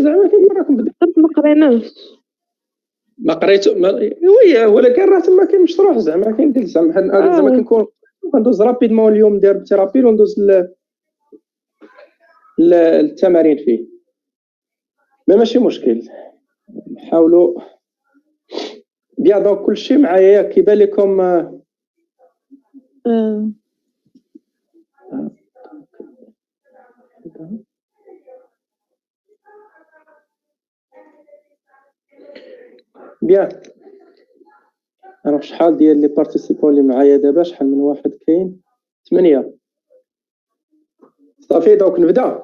زعما كيما راكم ما قريناش ما قريت وي ولكن راه تما كاين مشروع زعما كاين ديك زعما كنكون كندوز رابيدمون اليوم ندير الثيرابي وندوز التمارين فيه ماشي مشكل نحاولوا بيان. دونك كلشي معايا كيبان لكم بيان. انا شحال ديال لي بارتيسيبون اللي معايا دابا؟ شحال من واحد كاين؟ 8 صافي. دونك نبدا.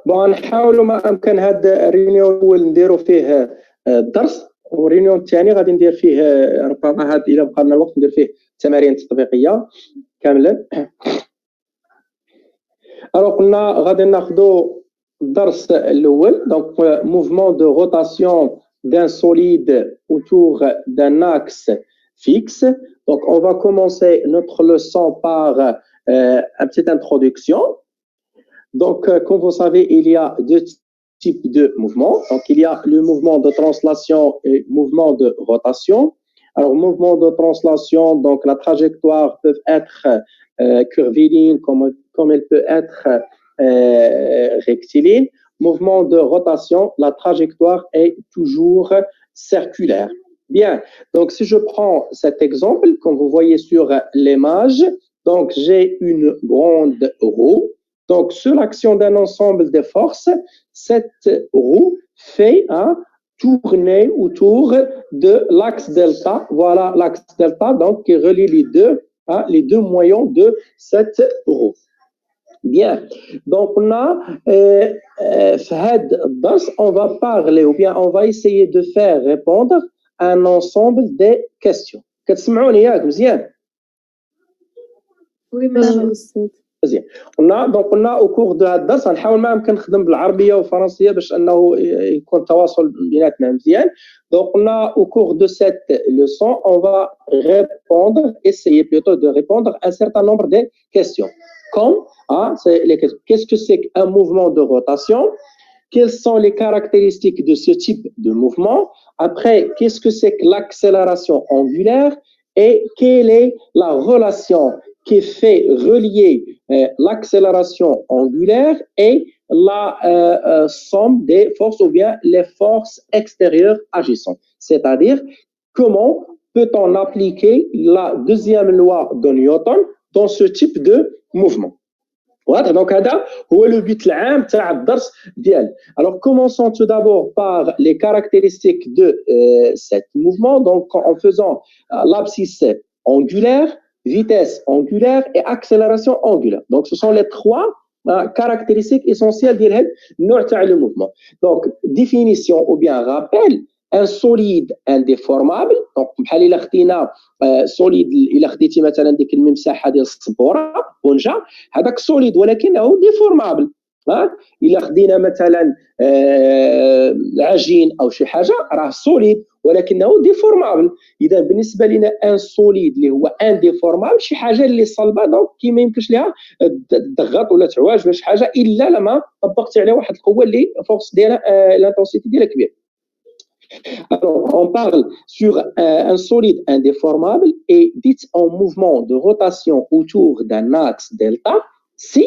بون نحاولوا ما امكن هاد الريونيون الاول نديروا فيه الدرس، والريونيون الثاني غادي ندير فيه ربما هاد الى بقى لنا الوقت ندير فيه التمارين التطبيقيه كاملا. الوغ قلنا غادي ناخذوا الدرس الاول. دونك موفمون دو روتاسيون d'un solide autour d'un axe fixe. Donc on va commencer notre leçon par une petite introduction. Donc comme vous savez, il y a deux types de mouvements. Donc il y a le mouvement de translation et mouvement de rotation. Alors mouvement de translation, donc la trajectoire peut être curviligne comme elle peut être rectiligne. Mouvement de rotation, la trajectoire est toujours circulaire. Bien, donc si je prends cet exemple, comme vous voyez sur l'image, donc j'ai une grande roue. Donc sur l'action d'un ensemble de forces, cette roue fait tourner autour de l'axe delta. Voilà l'axe delta, donc qui relie les deux moyons de cette roue. Bien, donc on a on va parler ou bien on va essayer de faire répondre un ensemble de questions. كتسمعوني ياك مزيان؟ وي مزيان. قلنا au cours de هذا الدرس نحاول ما يمكن نخدم بالعربيه والفرنسيه باش انه يكون التواصل بيناتنا مزيان. Donc قلنا au cours de cette leçon on va essayer plutôt de répondre à un certain nombre de questions. Comme qu'est-ce que c'est qu'un mouvement de rotation? Quelles sont les caractéristiques de ce type de mouvement? Après, qu'est-ce que c'est que l'accélération angulaire? Et quelle est la relation qui fait relier l'accélération angulaire et la somme des forces ou bien les forces extérieures agissantes? C'est-à-dire, comment peut-on appliquer la deuxième loi de Newton dans ce type de mouvement? واضح. دونك هذا هو لو بيت العام تاع الدرس ديالنا. Alors commençons tout d'abord par les caractéristiques de cet mouvement. Donc en faisant l'abscisse angulaire, vitesse angulaire et accélération angulaire. Donc ce sont les trois caractéristiques essentielles ديال هذا النوع تاع le mouvement. Donc définition ou bien rappel: un solide indéformable. دونك بحال الا خدينا سوليد، الا خديتي مثلا ديك المساحه ديال السبوره بونجا، هذاك سوليد ولكنه ديفورمابل. الا خدينا مثلا عجين او شي حاجه راه سوليد ولكنه ديفورمابل. اذا بالنسبه لنا ان سوليد اللي هو انديفورمابل شي حاجه اللي صلبه، دونك كي ما يمكنش ليها تضغط ولا تعواج ولا شي حاجه الا لما طبقتي عليها واحد القوه اللي فورس ديالها لانتونسيتي ديالها كبير. Alors, on parle sur un solide indéformable et dit en mouvement de rotation autour d'un axe delta si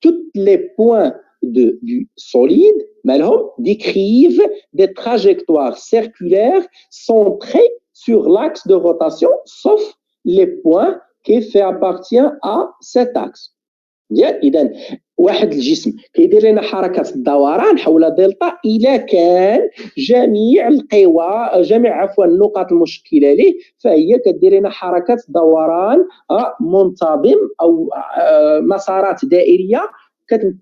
tous les points du solide décrivent des trajectoires circulaires centrées sur l'axe de rotation, sauf les points qui appartiennent à cet axe. إذن واحد الجسم كيدير لنا حركه الدوران حول دلتا الا كان جميع النقاط المشكله ليه فهي كدير لنا حركه دوران منتظم او مسارات دائريه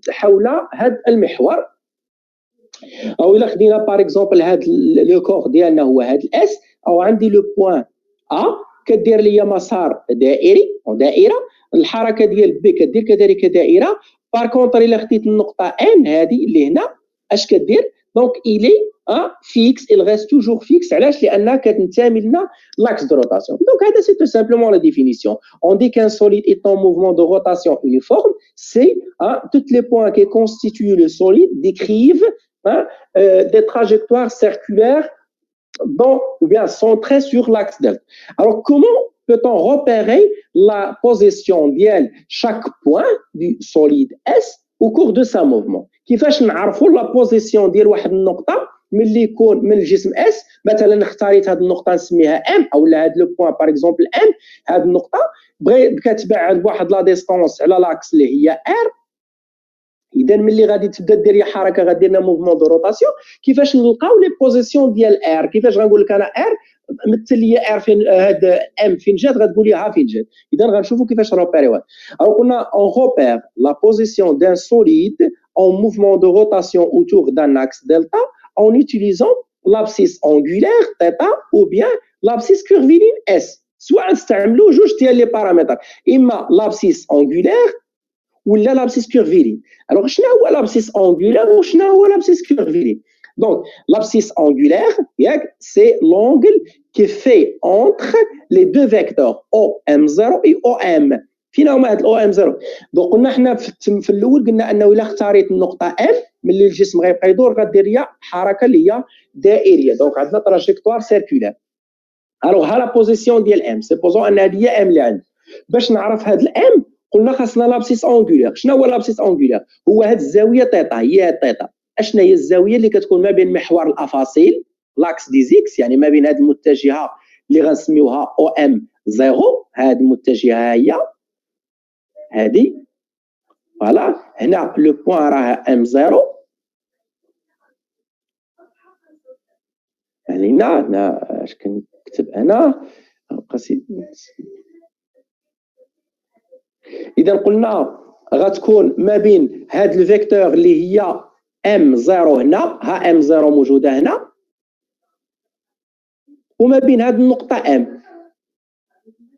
حول هذا المحور. او الا خدينا باغ اكزومبل هذا لو كور ديالنا هو هذا الاس، او عندي لو بوين كدير لي مسار دائره، الحركه ديال بي كدير كذلك دائره. بار كونطر الا خديت النقطه ان هذه اللي هنا اش كدير؟ دونك الي fixe, il reste toujours fixe. علاش؟ لأنها كتنتمي لنا l'axe de rotation. Donc هذا c'est tout simplement la définition. On dit qu'un solide est en mouvement de rotation uniforme, c'est tous les points qui constituent le solide décrivent des trajectoires circulaires ou bien centrées sur l'axe delta. Alors comment peut-on repérer la position de chaque point du solide S au cours de sa mouvement؟ كيفاش نعرفوا la position ديال واحد النقطة ملي يكون من الجسم اس؟ مثلا اختاريت هذه النقطه نسميها ام، او هذا لو بوين باغ اكزومبل ام، هذه النقطه كتبعد بواحد لا ديستونس على لاكس اللي هي ار. اذا ملي غادي تبدا دير حركه غدير لنا موفمون دو روتاسيون، كيفاش نلقاو لي بوزيسيون ديال ار؟ كيفاش غنقول لك انا ار مثل لي ار فين، هاد ام فين جات غتقول لي ها فين جات. اذا غنشوفوا كيفاش روبيريوها. Alors قلنا on repère la position d'un solide en mouvement de rotation autour d'un axe delta en utilisant l'abscisse angulaire θ ou bien l'abscisse curviligne S. سواء نستعملوا جوج ديال لي بارامتر، اما l'abscisse angulaire ولا l'abscisse curviligne. Alors شنو هو l'abscisse angulaire وشنو هو l'abscisse curviligne؟ Donc l'abscisse angulaire c'est l'angle qui fait entre les deux vecteurs OM0 et OM. فين هما هاد OM0؟ دونك قلنا حنا في الاول قلنا انه الا اختاريت النقطه F ملي الجسم غيبقى يدور غدير ليا حركه اللي هي دائريه. دونك عندنا تراجيكتوار سيركولار. الوغ ها لا بوزيسيون ديال ام، سيبوزون ان هذه هي ام اللي عندي. باش نعرف هاد الام قلنا خاصنا لابسيس اونغولير. شنو هو لابسيس اونغولير؟ هو هاد الزاويه تيتا، هي هاد تيتا. اشنا هي الزاويه اللي كتكون ما بين محور الافاصيل لاكس دي زيكس، يعني ما بين هاد المتجهه اللي غنسميوها او ام 0. هاد المتجهه هي هادي، فوالا. هنا لو بوين راه ام 0. يعني هنا اش كنكتب انا اذا قلنا غتكون ما بين هاد الفيكتور اللي هي ام 0 هنا، ها ام 0 موجوده هنا، وما بين هاد النقطه ام.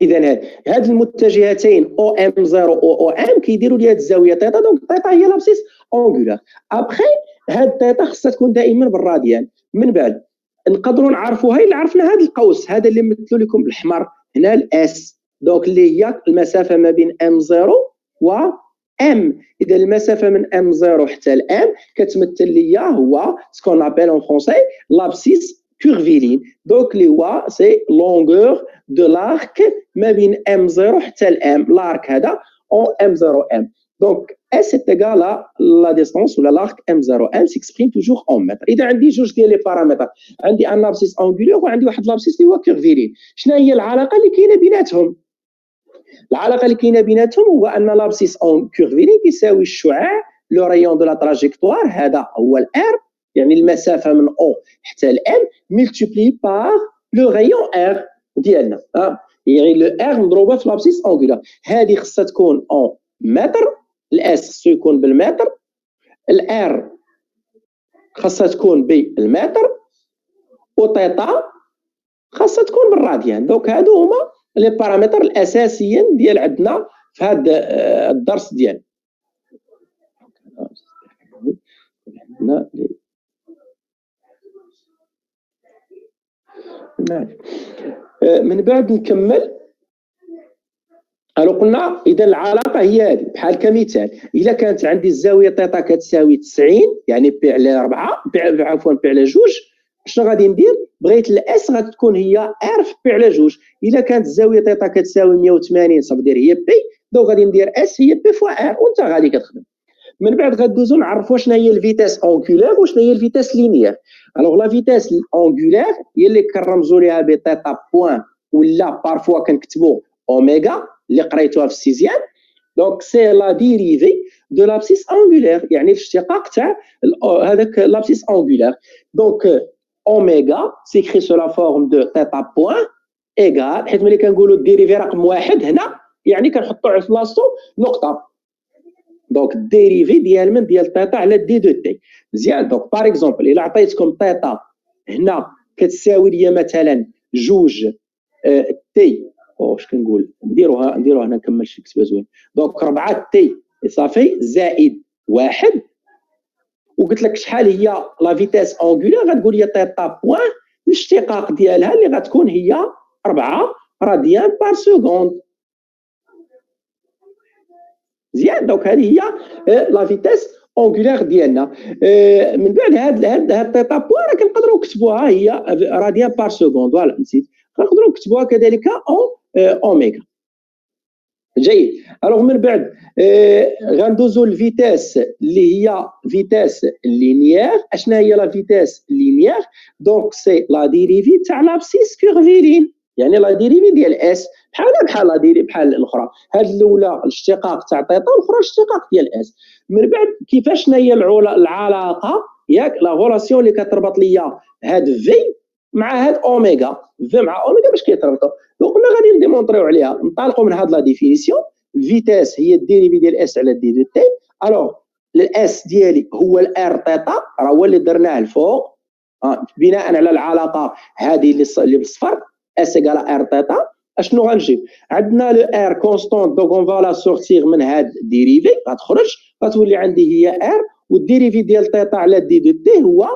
اذا هاد المتجهتين او ام 0 او ام كيديروا لي هاد الزاويه تيتا. دونك تيتا هي لابسيس اونغولار. ابخي هاد تيتا خصها تكون دائما بالراديان. من بعد نقدروا نعرفوها الا عرفنا هاد القوس هذا اللي مثلوا لكم بالاحمر هنا الاس، دونك اللي هي المسافه ما بين ام 0 و ام. اذا المسافه من ام 0 حتى الام كتمثل لي هو سكون ابل اون فرونسي لابسيس كورفيلين. دونك اللي هو سي لونغور دو لارك ما بين ام 0 حتى الام. لارك هذا اون ام 0 ام. دونك S est égal à la distance ou l'arc M0. M s'exprime toujours en mètres. إذا عندي جوج ديال لي بارامتر، عندي ان لابسيس انغولير وعندي واحد لابسيس اللي هو كيرفيلين. شنو هي العلاقة اللي كاينة بيناتهم؟ العلاقة اللي كاينة بيناتهم هو أن لابسيس كيرفيلين كيساوي الشعاع لو رايون دو لا تراجيكتوار، هذا هو الار، يعني المسافة من O حتى الام ملتيبلي بار لو رايون ار ديالنا. يعني لو ار مضروبة في لابسيس انغولير. هذه خصها تكون اون متر، الاس خصو يكون بالمتر، الار خاصها تكون بالمتر، وطيطا خاصها تكون بالراديان. دونك هادو هما لي بارامتر الاساسيين ديال عندنا في هذا الدرس ديالنا. من بعد نكمل. قلنا اذا العلاقه هي هذه بحال كمثال، اذا كانت عندي الزاويه تيتا كتساوي 90 يعني بي على 4 عفوا بي على 2، شنو غادي ندير؟ بغيت الاس غتكون هي ار في بي على 2. اذا كانت الزاويه تيتا كتساوي 180 صافي دير هي بي، دونك غادي ندير اس هي بي فوا ار وانت غادي كتخدم. من بعد غندوزو نعرفوا شنو هي الفيتاس اونغولير وشنو هي الفيتاس لينيير. الوغ لا فيتاس اونغولير هي اللي كنرمزوا ليها بتيتا بوين ولا بارفوا كنكتبوا اوميغا اللي قريتوها في السيزيام. دونك سي لا ديريفي دو لابسيس انغولير، يعني الاشتقاق تاع هذاك لابسيس انغولير. دونك اوميغا سيكري سو لا فورم دو تيتا بوين ايغال، حيت ملي كنقولوا ديريفي رقم واحد هنا يعني كنحطوا على بلاصتو نقطه. دونك الديريفي ديال من ديال تيتا على دي دو تي. مزيان. دونك باغ اكزومبل الا عطيتكم تيتا هنا كتساوي ليا مثلا 2 تي، واش كنقول نديروها هنا نكمل شي كتابه زوين. دونك 4 تي صافي زائد 1، وقلت لك شحال هي لا فيتاس اونغولير غتقول لي تيتا بوين الاشتقاق ديالها اللي غتكون هي 4 راديان بار سكوند. مزيان. دونك هذه هي لا فيتاس اونغولير ديالنا. من بعد هاد تيتا بوين راه كنقدروا نكتبوها هي راديان بار سكوند. فوالا نسيت، كنقدروا نكتبوها كذلك اون اوميغا. جيد. الوغ من بعد غندوزو الفيتاس اللي هي فيتاس لينيير. اشنا هي لا فيتاس لينيير؟ دونك سي لا ديريفي تاع لابسيس كورفيلين، يعني لا ديريفي ديال اس بحال لا ديريفي بحال الاخرى. هاد الاولى الاشتقاق تاع تيتا والاخرى الاشتقاق ديال اس. من بعد كيفاش هي العلاقه ياك لا غولاسيون اللي كتربط ليا هاد في مع هاد اوميغا، في مع اوميغا باش كيتربطوا. دونك كنا غادي نديمونطريو عليها. نطلقوا من هاد لا ديفينيسيون. الفيتاس هي الديريفي ديال اس على دي دو تي. الوغ الاس ديالي هو الار تيتا، راه هو اللي درناه الفوق بناء على العلاقه هذه اللي بالصفر اس ايكال ار تيتا. اشنو غنجيب؟ عندنا لو ار كونستونت، دونك اون فالا سورتير من هاد ديريفي، غتخرج غتولي عندي هي ار، والديريفي ديال تيتا على دي دو تي هو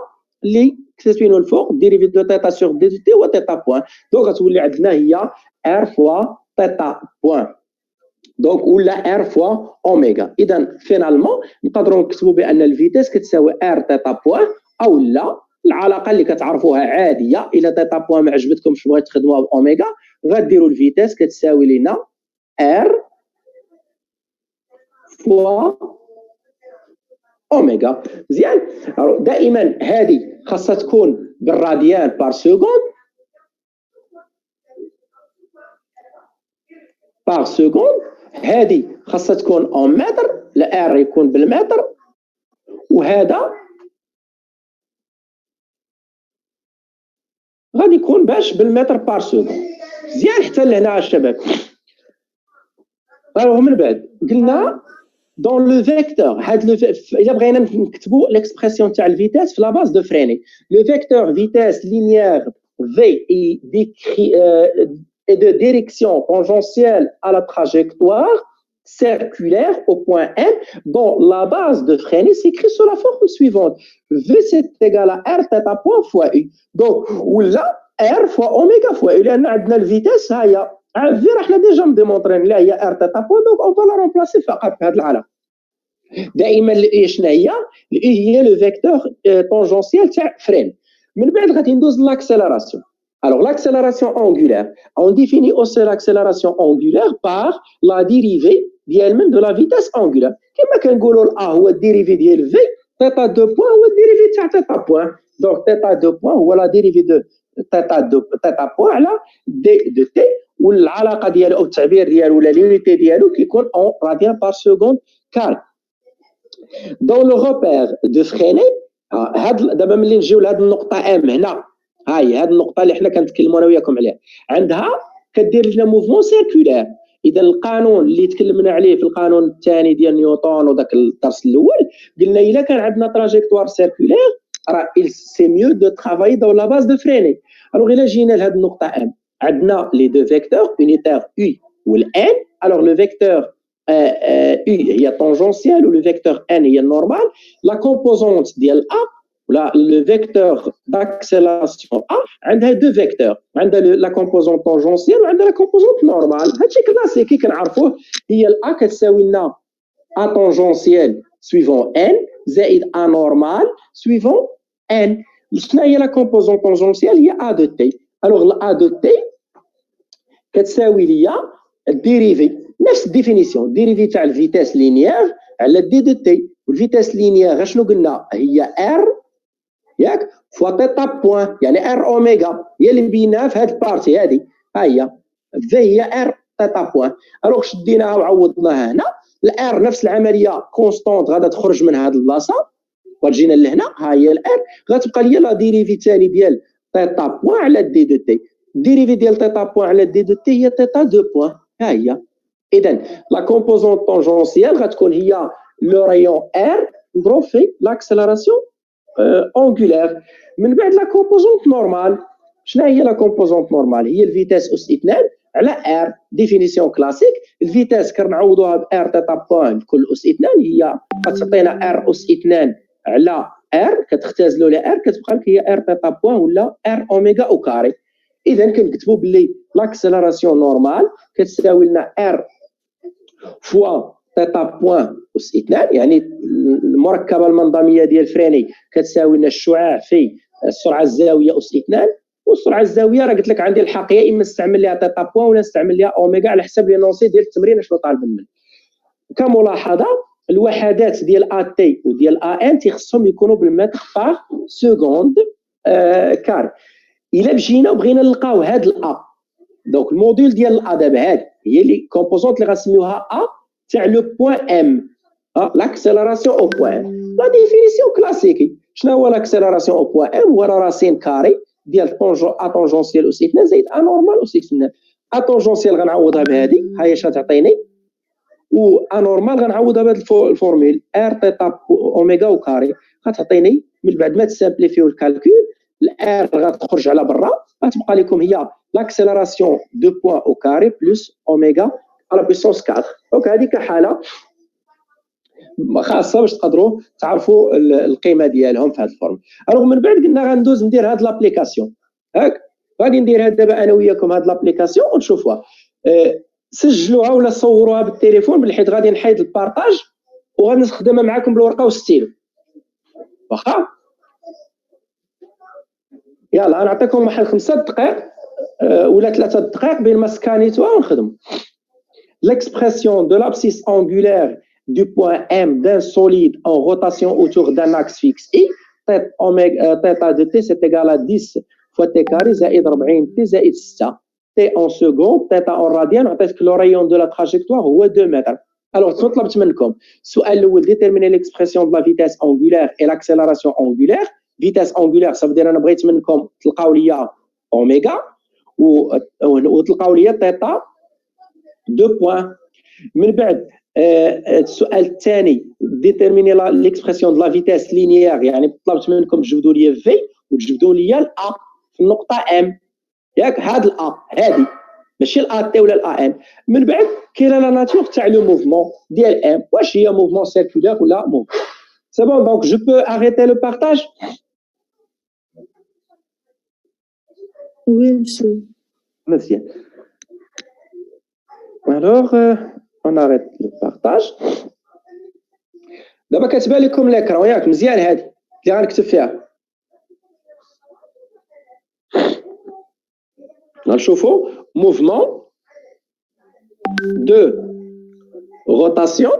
اللي كتبينو الفوق. ديريفي دو تيتا سور دي دو تي هو تيتا بوين. دونك غتولي عندنا هي ار فوا تيتا بوين، دونك ولا ار فوا اوميغا. اذا فينالمون نقدروا نكتبوا بان الفيتاس كتساوي ار تيتا بوين، او لا العلاقه اللي كتعرفوها عاديه. الى تيتا بوين ما عجبتكمش بغيت تخدموها باوميغا، غديروا الفيتاس كتساوي لنا ار فوا اوميغا. مزيان. دائما هذه خاصها تكون بالراديان بار سكوند بار سكوند. هذه خاصها تكون اون متر، الار يكون بالمتر، وهذا غادي يكون باش بالمتر بار سكوند. مزيان حتى لهنا الشباب. الوغ من بعد قلنا دون لو فيكتور هاد الا بغينا نكتبوا ليكسبرسيون تاع الفيتاس في لا باز دو فريني. لو فيكتور فيتاس لينيير في اي ديكري et de direction tangentielle à la trajectoire circulaire au point M, dont la base de freinée s'écrit sur la forme suivante. V c'est égal à R θ point fois U. Donc, ou là, R fois oméga fois U. لأن عندنا الفيتاس هي في راه حنا ديجا مديمونطرين لا هي R θ point، donc on va la remplacer فقط بهذه العلاقة. دائما الاي شنو هي؟ الاي هي لو فيكتور تونجونسيال تاع فرين. من بعد غادي ندوز لاكسيلاراسيون. Alors, l'accélération angulaire, on définit aussi l'accélération angulaire par la dérivée de la vitesse angulaire. Comme كنقولوا ال A هو الديريفي ديال V، θ 2 بوين هو الديريفي تاع θ بوين. Donc θ 2 بوين هو لا ديريفي دو θ بوين على دي دو تي، والعلاقه ديالو او التعبير ديالو ولا لونيتي ديالو كيكون اون راديان بار سكوند كار. Dans le repère de freiner، هاد دابا ملي نجيو لهاد النقطه ام هنا، هاي هاد النقطه اللي حنا كنتكلموا انا وياكم عليها، عندها كدير لنا موفمون سيركولير. اذا القانون اللي تكلمنا عليه في القانون الثاني ديال نيوتن وداك الدرس الاول قلنا الا كان عندنا تراجيكتوار سيركولير راه سي ميو دو ترافاي دون لا باز دو فريني. الوغ الا جينا لهاد النقطه ام عندنا لي دو فيكتور unitaire U والان. الوغ لو فيكتور U هي طونجونسيال ولو فيكتور ان هي النورمال. لا كومبوزونت ديال A ولا لو فيكتور داكسيلاسيون A عندها دو فيكتور، عندها لا كومبوزونت طونجونسيال وعندها لا كومبوزونت نورمال. هادشي كلاسيكي كنعرفوه، هي الA كتساوي لنا A طونجونسيال سويفون N زائد A نورمال سويفون N. شنو هي لا كومبوزونت طونجونسيال؟ هي A دو تي. الوغ A دو تي كتساوي ليا الديريفي نفس الديفينيسيون، ديريفي تاع الفيتاس لينيير على دي دو تي. والفيتاس لينيير شنو قلنا؟ هي ار ياك فوا تيتا بوين، يعني ار اوميغا هي اللي بيناها في هذه البارتي هذه. ها هي في هي ار تيتا بوين. الوغ شديناها وعوضناها هنا. الار نفس العمليه كونستونت غادا تخرج من هذه البلاصه وتجينا لهنا. ها هي الار غتبقى ليا لا ديريفي الثاني ديال تيتا بوين على دي دو تي. الديريفي ديال تيتا بوين على دي دو تي هي تيتا دو بوين. ها هي. اذا لا كومبوزونت طونجونسيال غتكون هي لو رايون ار نضرب في لاكسيلاراسيون اونغولير. من بعد لا كومبوزونت نورمال، شنو هي لا كومبوزونت نورمال؟ هي الفيتاس اس 2 على ار. ديفينيسيون كلاسيك، الفيتاس كنعوضوها بار تيتا بوين كل اس 2 هي غتعطينا ار اس 2 على ار كتختزلوا على ار كتبقى لك هي ار تيتا بوان ولا ار اوميغا او كاري. اذا كنكتبوا باللي لاكسيلاراسيون نورمال كتساوي لنا ار فوا تيتا بوان اس 2، يعني المركبه المنظميه ديال فريني كتساوي لنا الشعاع في السرعه الزاويه اس 2، والسرعه الزاويه راه قلت لك عندي الحق يا اما نستعمل ليها تيتا بوان ولا نستعمل ليها اوميغا على حسب لي نونسي ديال التمرين شنو طالب منك. كملاحظه الوحدات ديال ا تي وديال ا ان تيخصهم يكونوا بالمتر باغ سكوند كار. الا مشينا وبغينا نلقاو هاد الا، دونك الموديل ديال الا دابا هاد هي لي كومبوزونت اللي غنسميوها ا تاع لو بوين ام، لاكسيلاراسيون او بوين. لا ديفينيسيون كلاسيكي شنو هو لاكسيلاراسيون او بوين ام؟ هو راسين كاري ديال ا طونجونسيال اس 2 زائد ا نورمال اس 9. ا طونجونسيال غنعوضها بهذه ها هي اش غتعطيني، و ا نورمال غنعوضها بهذا الفورميل ار تيتا اوميغا او كاري غتعطيني من بعد ما تسامبليفيو الكالكول الار غتخرج على برا غتبقى لكم هي لاكسيلاراسيون دو بوين او كاري بلس اوميغا على بيسونس 4. دونك هذه كحاله خاصه باش تقدروا تعرفوا القيمه ديالهم في هذا الفورم. الوغ من بعد قلنا غندوز ندير هاد لابليكاسيون، هاك غادي ندير هاد دابا انا وياكم هاد لابليكاسيون ونشوفوها. سجلوها ولا صوروها بالتليفون بالحيت غادي نحيد البارطاج وغادي نخدمها معكم بالورقه والستيلو. واخا يلا نعطيكم واحد 5 دقائق ولا 3 دقائق بين ما سكانيتوها ونخدموا. L'expression de l'abscisse angulaire du point M d'un solide en rotation autour d'un axe fixe I, θ de t c'est égal à 10 fois t carré زائد 40 t زائد 6 t en seconde θ en radian. عطيتك لو رايون دو لا تراجيكتوار هو 2 متر. الوغ شنو طلبت منكم؟ السؤال الاول ديتيرميني ليكسبرسيون دو لا فيتاس angulaire et l'accélération angulaire. فيتاس angulaire ça veut dire انا بغيت منكم تلقاو ليا اوميغا وتلقاو ليا θ 2 بوان. من بعد السؤال الثاني ديتيرميني ليكسبرسيون دو لا فيتاس لينيير، يعني طلبت منكم تجبدوا لي في وتجبدوا لي الا في النقطه ام، ياك هاد الا هادي ماشي الا تي ولا الا ان. من بعد كاينه لا ناتور تاع لو موفمون ديال ام، واش هي موفمون سيركولير ولا موفمون. سي بون دونك جو بو اريتي لو بارطاج. وي مشي مزيان. Alors, on arrête le partage. دابا كتبان لكم l'écran ياك مزيان هادي اللي غنكتب فيها. غنشوفوا mouvement de rotation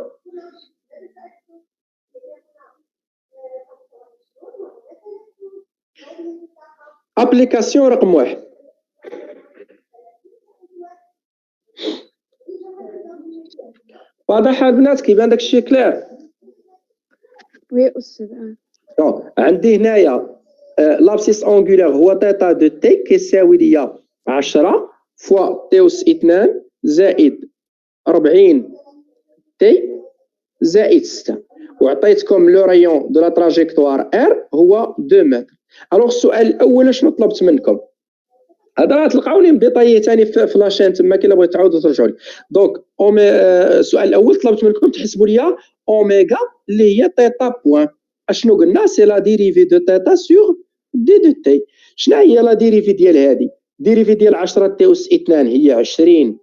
application رقم 1. واضح البنات كيبان داكشي كلير؟ وي استاذ. عندي هنايا لابسيس اونغولير هو تيتا دو تي كيساوي ليا 10 فوا تي اس 2 زائد 40 تي زائد 6، وعطيتكم لو رايون دو لا تراجيكتوار ار هو 2 متر. الوغ السؤال الاول شنو طلبت منكم؟ هذا راه تلقاوني مديطايي ثاني في لاشين تما كي بغيتو تعاودوا ترجعوا لي. دونك السؤال الاول طلبت منكم تحسبوا لي اوميغا اللي هي تيتا بوان. اشنو قلنا؟ سي لا ديريفي دو تيتا سور دي دو تي. شنو هي لا ديريفي ديال هذه؟ ديريفي ديال 10 تي اس 2 هي 20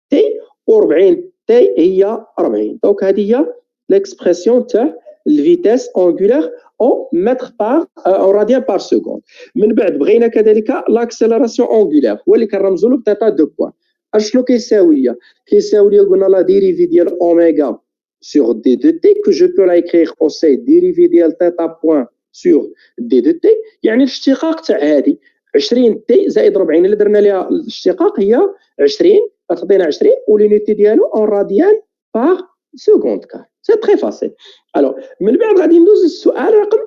تي و40 تي هي 40. دونك هذه هي ليكسبرسيون تاع الفيتاس اونغولير او متر بار او راديان بار سكوند. من بعد بغينا كذلك لاكسيلاراسيون اونغولير هو اللي كنرمزوا له بتيتا دو بوان. اشنو كيساوي ليا؟ كيساوي ليا قلنا لا ديريفي ديال اوميغا sur d de t que je peux l'écrire au c dérivé ديال θ point sur d de t، يعني الاشتقاق تاع هذه 20 تي زائد 40 اللي درنا ليها الاشتقاق هي 20 غتعطينا 20 ولونيتي ديالو اون راديان بار سكوند كار. سي تري فاسيل. الوغ من بعد غادي ندوز للسؤال رقم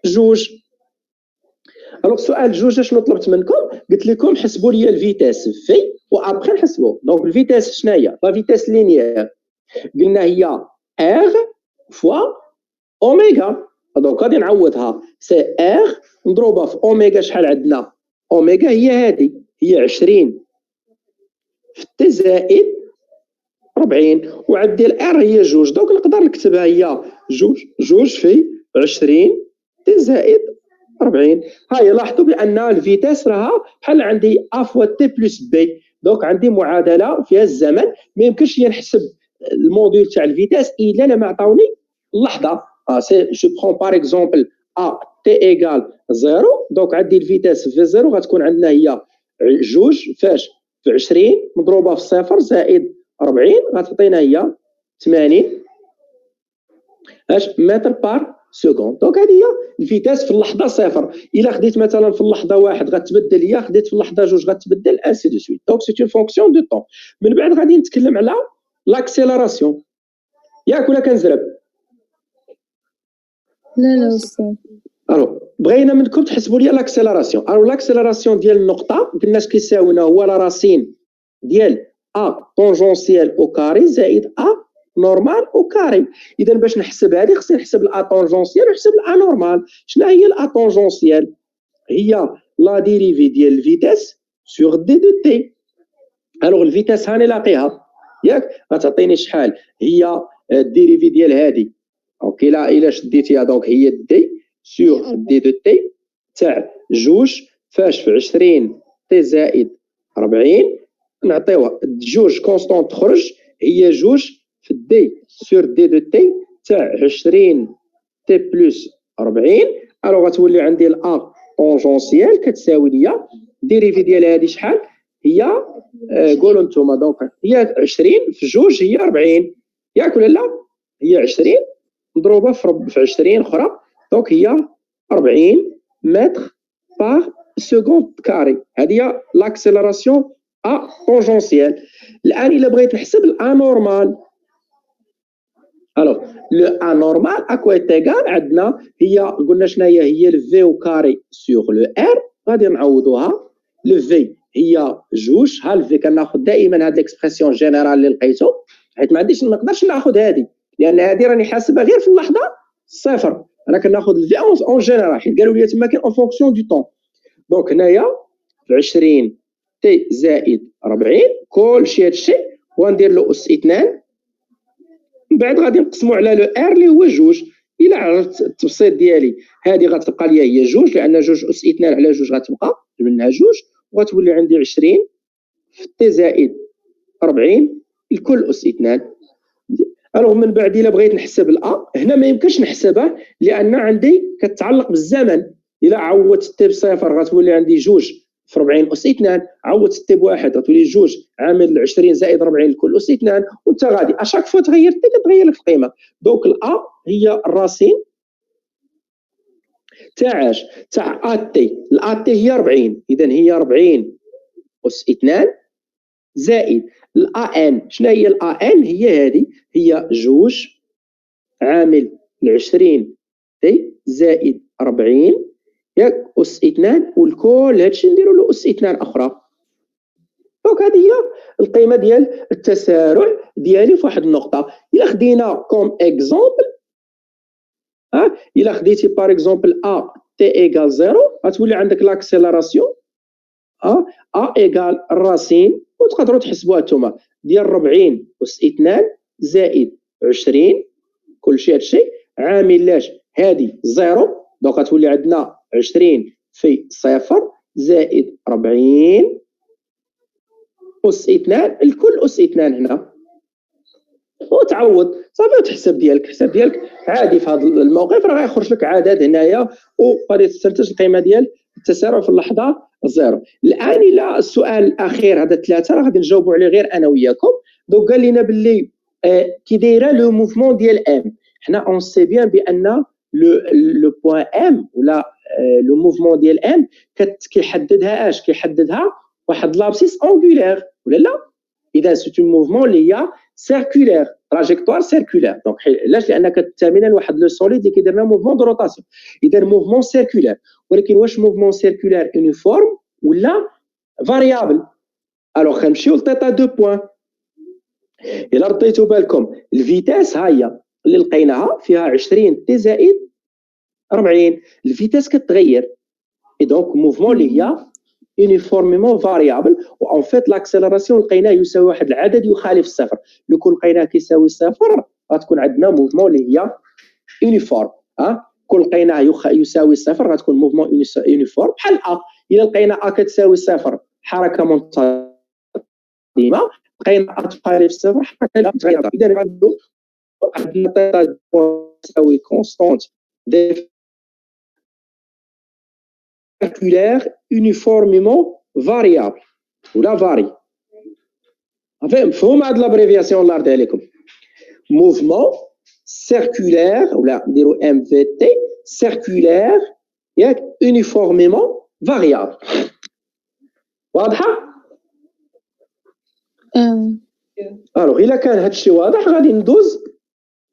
2. الوغ سؤال 2 شنو طلبت منكم؟ قلت لكم حسبوا لي الفيتاس في وابخي نحسبوا. دونك الفيتاس شنو هي؟ لا فيتاس لينيير قلنا هي ار فوا اوميغا. دونك غادي نعوضها سي ار نضربها في اوميغا. شحال عندنا؟ اوميغا هي هذه هي 20 في تي زائد 40 وعندي الار هي 2. دونك نقدر نكتبها هي 2 في 20 تي زائد 40. هاي لاحظوا بان الفيتاس راها بحال عندي ا فوا تي بلس بي، دونك عندي معادله فيها الزمن ما يمكنش لي نحسب الموديل تاع الفيتاس الا ما عطاوني اللحظه. سي جو برون بار اكزومبل ا تي ايغال 0، دونك عندي الفيتاس في 0 غتكون عندنا هي جوج فاش في 20 مضروبه في صفر زائد 40 غتعطينا هي 80 متر بار سكوند. دونك هذه هي الفيتاس في اللحظه صفر. الا خديت مثلا في اللحظه واحد غتبدل هي، خديت في اللحظه جوج غتبدل انسي دو سويت. دونك سي اون فونكسيون دو طون. من بعد غادي نتكلم على لاكسيلاراسيون. ياك ولا كنزرب؟ لا أستاذ. الو بغينا منكم تحسبوا لي لاكسيلاراسيون. الو لاكسيلاراسيون ديال النقطه قلنا اش كيساوينا هو لا راسين ديال ا طونجونسيال او كاري زائد ا نورمال او كاري. اذا باش نحسب هذه خصني نحسب الا طونجونسيال ونحسب الا نورمال. شنو هي الا طونجونسيال؟ هي لا ديريفي ديال الفيتاس سور دي دو تي. الوغ الفيتاس هاني لاقيها ياك غتعطيني شحال هي الديريفي ديال هذه. اوكي لا الا شديتيها دونك هي دي سور دي دو تي تاع جوج فاش في 20 تي زائد 40 نعطيوها جوج كونستونت تخرج هي جوج في دي سور دي دو تي تاع 20 تي بلس 40. الوغ غتولي عندي الا طونجونسيال كتساوي ليا ديريفي ديال هذه شحال هي قولوا نتوما. دونك هي 20 في جوج هي 40 ياك ولا لا؟ هي 20 مضروبه في 20 اخرى دونك هي 40 متر بار سكوند كاري. هذه هي لاكسيلاراسيون ا طونجونسيال. الان الا بغيت نحسب الانورمال، الوغ لو انورمال اكوا ايتيغال عندنا هي قلنا شنو هي الفي او كاري سور لو ار. غادي نعوضوها لو في هي جوج. ها الفي كناخذ دائما هاد ليكسبرسيون جينيرال اللي لقيتو حيت ما نقدرش ناخذ هذه لان هذه راني حاسبها غير في اللحظه صفر. انا كناخذ الفي اون جينيرال حيت قالوا لي تما كاين اون فونكسيون دو طون. دونك هنايا في 20 تي زائد 40 كلشي هادشي وغندير له اس 2. من بعد غادي نقسموا على لو ار اللي هو جوج. الا عرفت التبسيط ديالي هذه غتبقى ليا هي جوج لان جوج اس 2 على جوج غتبقى منها جوج وغتولي عندي 20 في تي زائد 40 الكل اس 2. الوغ من بعد الا بغيت نحسب الا هنا ما يمكنش نحسبها لان عندي كتعلق بالزمن. الا عوضت تي بصفر غتولي عندي جوج في 40 اس 2، عوضت تي بواحد غتولي جوج عامل 20 زائد 40 الكل اس 2 وانت غادي اشاك فوا تغير تي كتغير لك القيمه. دونك الا هي الراسين تاع اش تاع ا تي. الا تي هي 40 اذا هي 40 اس 2 زائد الا ان. شنو هي الا ان؟ هي هذه هي جوج عامل 20 تي زائد 40 ياك اس 2 والكل هادشي نديرو له اس 2 اخرى. دونك هذه هي القيمه ديال التسارع ديالي في واحد النقطه. الا خدينا كوم اكزومبل الا خديتي بار اكزومبل ا تي ايغال 0 غتولي عندك لاكسيلاراسيون ا ايغال الراسين وتقدروا تحسبوها نتوما ديال 40 اس 2 زائد 20 كلشي هادشي عامل لاش هذه 0. دونك غتولي عندنا 20 في صفر زائد 40 اس 2 الكل اس 2 هنا وتعوض صافي وتحسب ديالك. حساب ديالك عادي في هذا الموقف راه غيخرج لك عدد هنايا وغادي تستنتج القيمه ديال التسارع في اللحظه زيرو. الان الى السؤال الاخير هذا ثلاثه راه غادي نجاوبوا عليه غير انا وياكم. دونك قال لنا باللي كي دايره لو موفمون ديال ام. حنا اون سي بيان بان لو بوين ام ولا لو موفمون ديال ام كيحددها اش؟ كيحددها واحد لابسيس اونغولير ولا لا؟ اذا سيت موفمون اللي هي سيركولير تراجيكتوار سيركولير. دونك علاش؟ لانك كتامن لواحد لو سوليد اللي كيدير لنا موفمون دو روتاسيون. اذا موفمون سيركولير. ولكن واش موفمون سيركولير يونيفورم ولا فاريابل؟ الوغ غنمشيو لتيتا دو بوين. الا رديتو بالكم الفيتاس ها هي اللي لقيناها فيها 20 تي زائد 40. الفيتاس كتغير اي دونك موفمون اللي هي يونيفورميمون فاريابل. وان فيت لاكسيلاراسيون لقيناه يساوي واحد العدد يخالف الصفر. لو كون لقيناه كيساوي صفر غتكون عندنا موفمون اللي هي يونيفورم. كل لقيناه يساوي صفر غتكون موفمون يونيفورم بحال ا. الا لقينا ا كتساوي صفر حركه منتظمه، لقينا ا تقارب صفر حركه متغيره. اذا غنقولوا الثيتا تساوي كونستانت circulaire uniformément variable ولا فاري. مفهوم هاد لابريفياسيون اللي عرضتها لكم؟ موفمون سيركولير ولا نديرو ام في تي سيركولير ياك يونيفورميمون فاريابل. واضحه؟ الوغ الا كان هادشي واضح غادي ندوز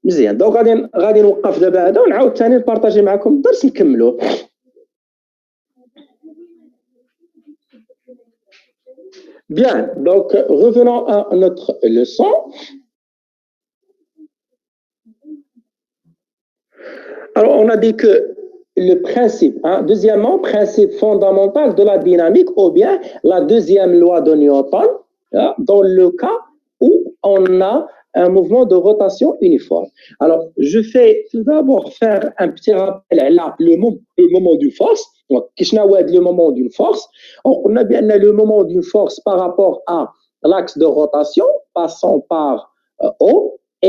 مزيان. دونك غادي نوقف دابا هذا ونعاود ثاني نبارطاجي معكم الدرس نكملوه. Bien, donc revenons à notre leçon. Alors, on a dit que le principe, deuxièmement, principe fondamental de la dynamique, ou bien la deuxième loi de Newton, dans le cas où on a un mouvement de rotation uniforme. Alors, je vais tout d'abord faire un petit rappel à le moment d'une force. Donc, qu'est-ce que le moment d'une force? On a bien le moment d'une force par rapport à l'axe de rotation passant par O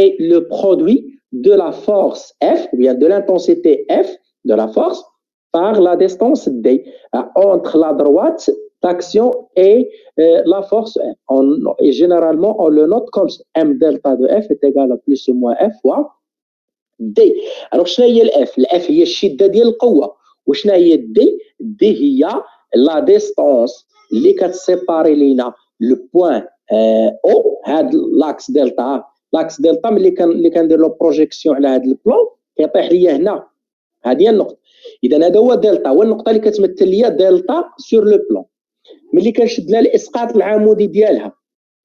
et le produit de la force F, ou bien de l'intensité F de la force par la distance D entre la droite d'action et la force F. Et généralement, on le note comme M delta de F est égal à plus ou moins F fois D. Alors, شنو هي الF؟ الF هي الشدة ديال القوة. وشنو هي الدي؟ دي هي لا ديستونس اللي كتسيباري لينا لو بوين او هاد لاكس دلتا. لاكس دلتا ملي كندير لو بروجيكسيون على هاد البلان كيطيح ليا هنا، هذه هي النقطه. اذا هذا هو دلتا، هو النقطه اللي كتمثل ليا دلتا سور لو بلان. ملي كنشد لها الاسقاط العمودي ديالها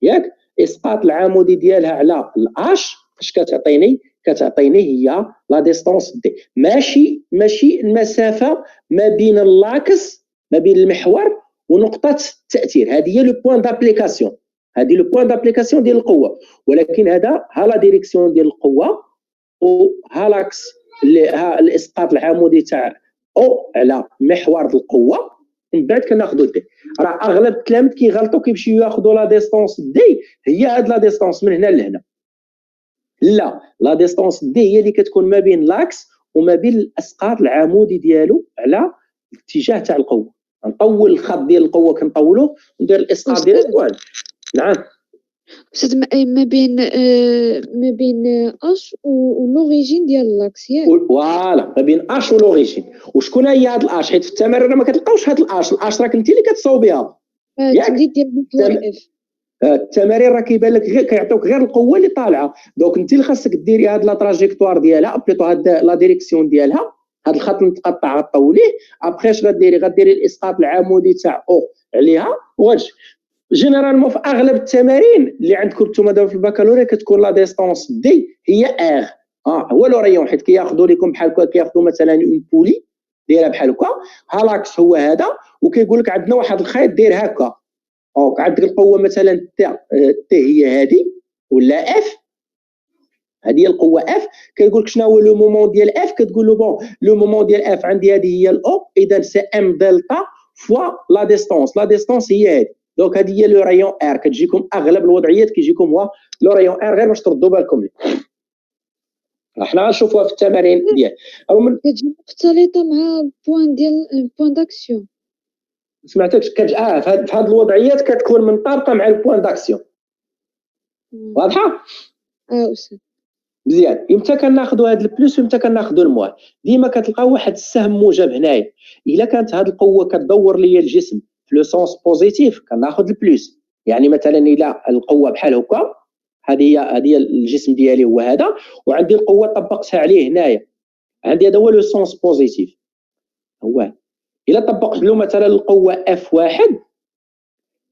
ياك، اسقاط العمودي ديالها على الاش اش كتعطيني؟ كتعطيني هي لا ديستونس دي. ماشي المسافه ما بين اللاكس، ما بين المحور ونقطه التاثير. هذه هي لو بوين دابليكاسيون، هذه لو بوين دابليكاسيون ديال القوه. ولكن هذا ها لا ديريكسيون ديال القوه وها لاكس ها الاسقاط العمودي تاع او على محور القوه. من بعد كناخذوا دي. راه اغلب التلاميذ كيغلطوا كيمشيو ياخذوا لا ديستونس دي هي هاد لا ديستونس من هنا لهنا. لا، لا ديستونس دي هي اللي كتكون ما بين لاكس وما بين الاسقاط العمودي ديالو على الاتجاه تاع القوه. نطول الخط ديال القوه كنطولوه وندير الاسقاط ديالو. نعم استاذ، ما بين اش ولوريجين ديال لاكس ياك؟ فوالا، ما بين اش ولوريجين. وشكون هي هاد الاش؟ حيت في التمارين ما كتلقاوش هاد الاش راك انت اللي كتصاوبيها ياك التمديد ديال محور اف. التمارين راه كيبان لك غير كيعطيوك غير القوه اللي طالعه. دونك انت اللي خاصك ديري هاد لا تراجيكتوار ديالها، بليطو هاد لا ديريكسيون ديالها، هاد الخط المتقطع غطوليه. ابخي اش غديري الاسقاط العمودي تاع او عليها وغتجي. جينيرالمون في اغلب التمارين اللي عندكم نتوما دابا في البكالوريا كتكون لا ديستونس دي هي ار. هو لو ريون، حيت كياخذوا لكم بحال هكا، كياخذوا مثلا اون بولي دايره بحال هكا، هالاكس هو هذا، وكيقول لك عندنا واحد الخيط داير هكا. دونك عندك القوه مثلا تي هي هذه ولا اف، هذه هي القوه اف. كيقول لك شنو هو لو مومون ديال اف، كتقول له بون لو مومون ديال اف عندي هذه هي الاو، اذا سي ام دلتا فوا لا ديستونس. لا ديستونس هي هذه. دونك هذه هي لو رايون ار. كتجيكم اغلب الوضعيات كيجيكم هو لو رايون ار، غير باش تردوا بالكم ليه. حنا غنشوفوها في التمارين ديال كتجي مختلطه مع بوين ديال بوين داكسيون. سمعتكش في هاد الوضعيات كتكون منطابقه مع البوين داكسيون. واضحه؟ استاذ مزيان. امتى كناخذوا هاد البلوس وامتى كناخذوا الموان؟ ديما كتلقاو واحد السهم موجب هنايا. الا كانت هاد القوه كتدور ليا الجسم في لو سونس بوزيتيف كناخذ البلوس. يعني مثلا الا القوه بحال هكا، هذه الجسم ديالي هو هذا، وعندي القوه طبقتها عليه هنايا، عندي هذا هو لو سونس بوزيتيف. هو الا طبقت له مثلا القوه اف واحد،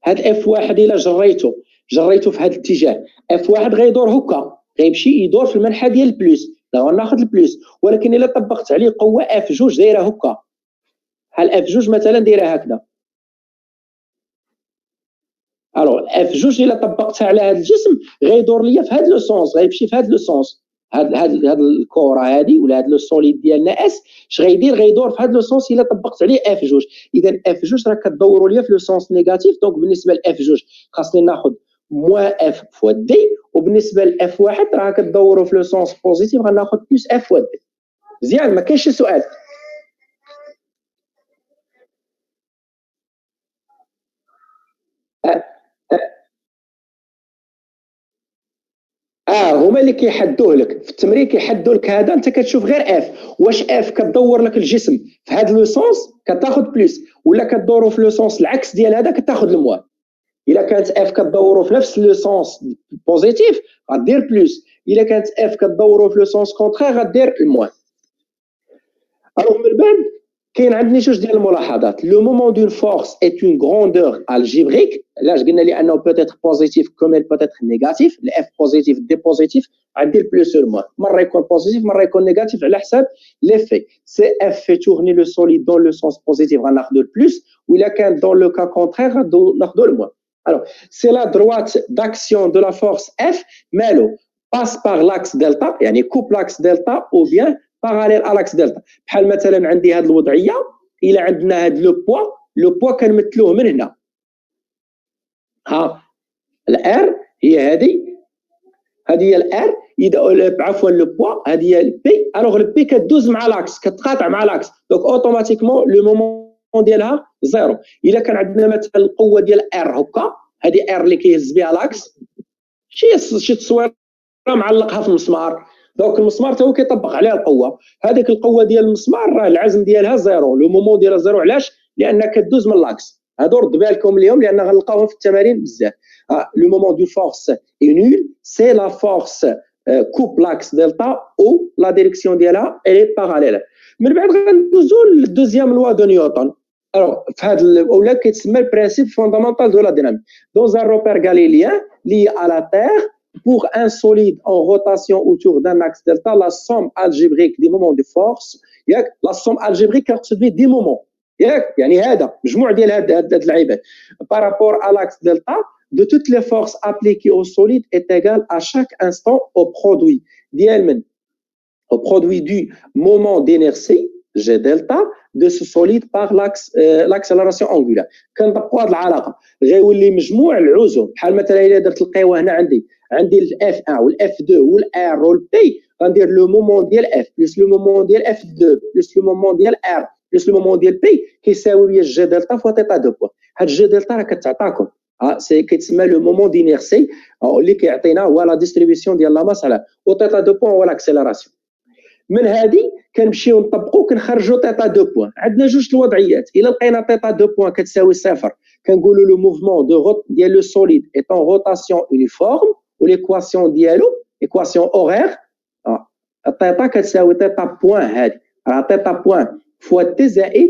هاد اف واحد الا جريته في هذا الاتجاه، اف واحد غيدور هكا، غيمشي يدور في المنحى ديال البلوس، غناخذ البلوس. ولكن الا طبقت عليه قوه اف جوج دايره هكا، بحال اف جوج مثلا دايره هكذا، الوغ اف جوج الا طبقتها على هذا الجسم غيدور ليا في هذا لو سونس، غيمشي في هذا لو سونس. هاد الكره هذه ولا هاد لو سوليد ديالنا اس اش غيدير غيدور في هاد لو سونس الا طبقت عليه اف جوج. اذا اف جوج راه كدوروا ليا في لو سونس نيجاتيف. دونك بالنسبه لاف جوج خاصني ناخذ موان اف فوا دي، وبالنسبه لاف واحد راه كدوروا في لو سونس بوزيتيف غناخذ بلس اف فوا دي. مزيان ما كاينش شي سؤال؟ هما اللي كيحدوه لك في التمرين، كيحدوا لك هذا انت كتشوف غير اف. واش اف كتدور لك الجسم في هذا لو سونس كتاخذ بلس، ولا كدوروا في لو سونس العكس ديال هذا كتاخذ الموان. الا كانت اف كدوروا في نفس لو سونس بوزيتيف غدير بلس، الا كانت اف كدوروا في لو سونس كونترير غدير الموان. الوغ من بعد كاين عندنا جوج ديال الملاحظات. لو مومون دون فورس est une grandeur algébrique. علاش قلنا لانه بوتيتر بوزيتيف كوميل بوتيتر نيجاتيف. الاف بوزيتيف دي بوزيتيف غدير بلس سور موان، مره يكون بوزيتيف مره يكون نيجاتيف على حساب ليفي. سي اف في تورني لو سوليد دون لو سونس بوزيتيف غناخذوا البلس، ولا كان دون لو كا كونترير غناخذوا الموان. Alors, c'est la droite d'action de la force F, مالو passe par l'axe delta, يعني coupe l'axe delta ou bien parallèle à l'axe delta. بحال مثلا عندي هذه الوضعيه، الى عندنا هذا لو بوا كنمثلوه من هنا. ها الار هي هذه هي الار، عفوا لو بوا هذه هي البي. الوغ البي كدوز مع لاكس، كتقاطع مع لاكس، دونك اوتوماتيكمون لو مومون ديالها زيرو. الا كان عندنا مثلا القوه ديال ار هكا، هذه ار اللي كيهز بها لاكس، شي تصويره معلقها في المسمار، دونك المسمار تا هو كيطبق عليها القوه. هذيك القوه ديال المسمار راه العزم ديالها زيرو، لو مومون ديالها زيرو. علاش؟ لان كدوز من لاكس. هادو رد بالكم اليوم لان غنلقاوهم في التمارين بزاف. لو مومون دو فورس اي نول سي لا فورس كوب لاكس دلتا او لا ديريكسيون ديالها اي باراليل. من بعد غندوزو للدوزيام لوا دو نيوتن. Alors, اولا كيتسمى البرانسيب فوندامونتال دو لا ديناميك. Dans un repère galilien lié à la Terre, pour un solide en rotation autour d'un axe delta, la somme algébrique des moments de force, la somme algébrique كنقصد به des moments، يعني هذا مجموع ديال هاد العباد par rapport à l'axe delta de toutes les forces appliquées au solide est égal à chaque instant au produit ديال من au produit du moment d'inertie G delta de ce solide par l'accélération angulaire. كنطبقوا هذه العلاقه غيولي مجموع العزم. بحال مثلا الا درت القيوه هنا عندي الاف 1 والاف 2 والار والبي، غندير لو مومون ديال اف بلس لو مومون ديال اف 2 بلس لو مومون ديال ار بلس لو مومون ديال بي كيساوي لي جي دلتا فوا تيتا دو بوا. هاد جي دلتا راه كتعطاكم سي كيتسمى لو مومون دينيرسي اللي كيعطينا هو لا ديستريبيسيون ديال لا ماس على و تيتا دو بوا هو لاكسيليراسيون. من هذه كنمشيو نطبقوا كنخرجوا تيتا دو بوان. عندنا جوج الوضعيات. الا لقينا تيتا دو بوان كتساوي صفر كنقولوا لو موفمون ديال لو سوليد est en rotation uniforme وليكواسيون ديالو ايكواسيون اورير التيتا كتساوي تيتا بوان. هذه راه تيتا بوان فوا تي زائد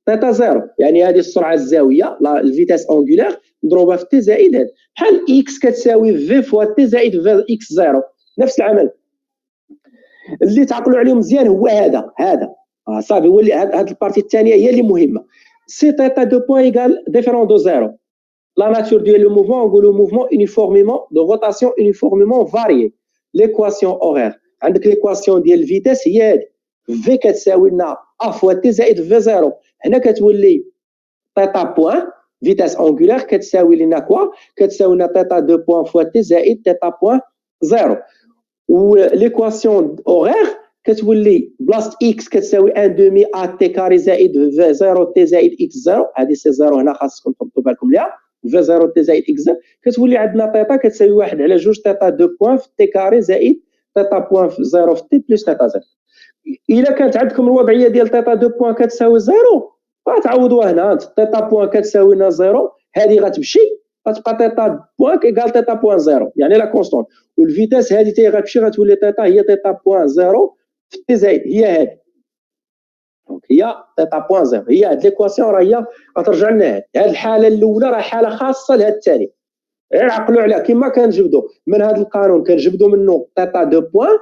تيتا زيرو، يعني هذه السرعه الزاويه الفيتاس انغولير مضروبه في تي زائد هذا، بحال اكس كتساوي في فوا تي زائد في اكس زيرو. نفس العمل اللي تعقلوا عليه مزيان هو هذا صافي. هو هاد البارتي الثانيه هي اللي مهمه. سي تيتا دو بوين ايغال ديفيرون دو زيرو. لا ناتور ديال لو موفمون نقولوا موفمون يونيفورميمون دو روتاسيون يونيفورميمون فاريي. ليكواسيون اورير عندك ليكواسيون ديال الفيتاس هي هذه في كتساوي لنا ا فوا تي زائد في زيرو. هنا كتولي تيتا بوين فيتاس انغولير كتساوي لنا كوا كتساوي لنا تيتا دو بوين فوا تي زائد تيتا بوين زيرو. و ليكواسيون اورير كتولي بلاصه اكس كتساوي 1 دومي ا تي كاري زائد في 0 تي زائد اكس 0. هذه سي 0 هنا خاصكم تحطوا بالكم ليها في 0 تي زائد اكس 0 كتولي عندنا تيتا كتساوي 1 على 2 تيتا دو بوين في تي كاري زائد تيتا بوين في 0 في تي بلس تيتا 0. الا كانت عندكم الوضعيه ديال تيتا دو بوين كتساوي 0 غتعوضوها هنا. تيتا بوين كتساوي لنا 0 هذه غتمشي غتبقى تيتا بوين ايكال تيتا بوين 0 يعني لا كونستونت، والفيتاس هذه تي غتمشي غتولي تيتا هي تيتا بوين 0 في تي زائد هي هذه. دونك هي تيتا بوين 0 هي هاد ليكواسيون راه هي غترجع لنا هاد الحاله الاولى راه حاله خاصه لهاد الثاني. غير عقلوا عليها كما كنجبدوا من هذا القانون كنجبدوا منه تيتا دو بوين،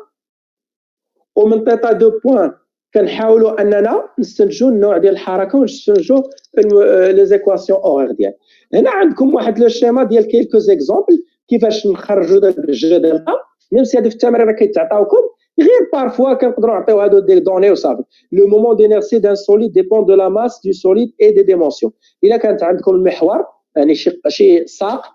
ومن تيتا دو بوين كنحاولوا اننا نستنتجوا النوع ديال الحركه ونستنتجوا لي زيكواسيون اورير ديال. هنا عندكم واحد لو شيما ديال كيلكو زيكزامبل كيفاش نخرجوا داك الجي دلتا. ميم سي هادو في التمرين راه كيتعطاوكم غير بارفوا كنقدروا نعطيو هادو دي دوني وصافي. لو مومون دينيرسي دان سوليد ديبون دو لا ماس دو سوليد اي دي ديمونسيون. الا كانت عندكم المحور يعني شي ساق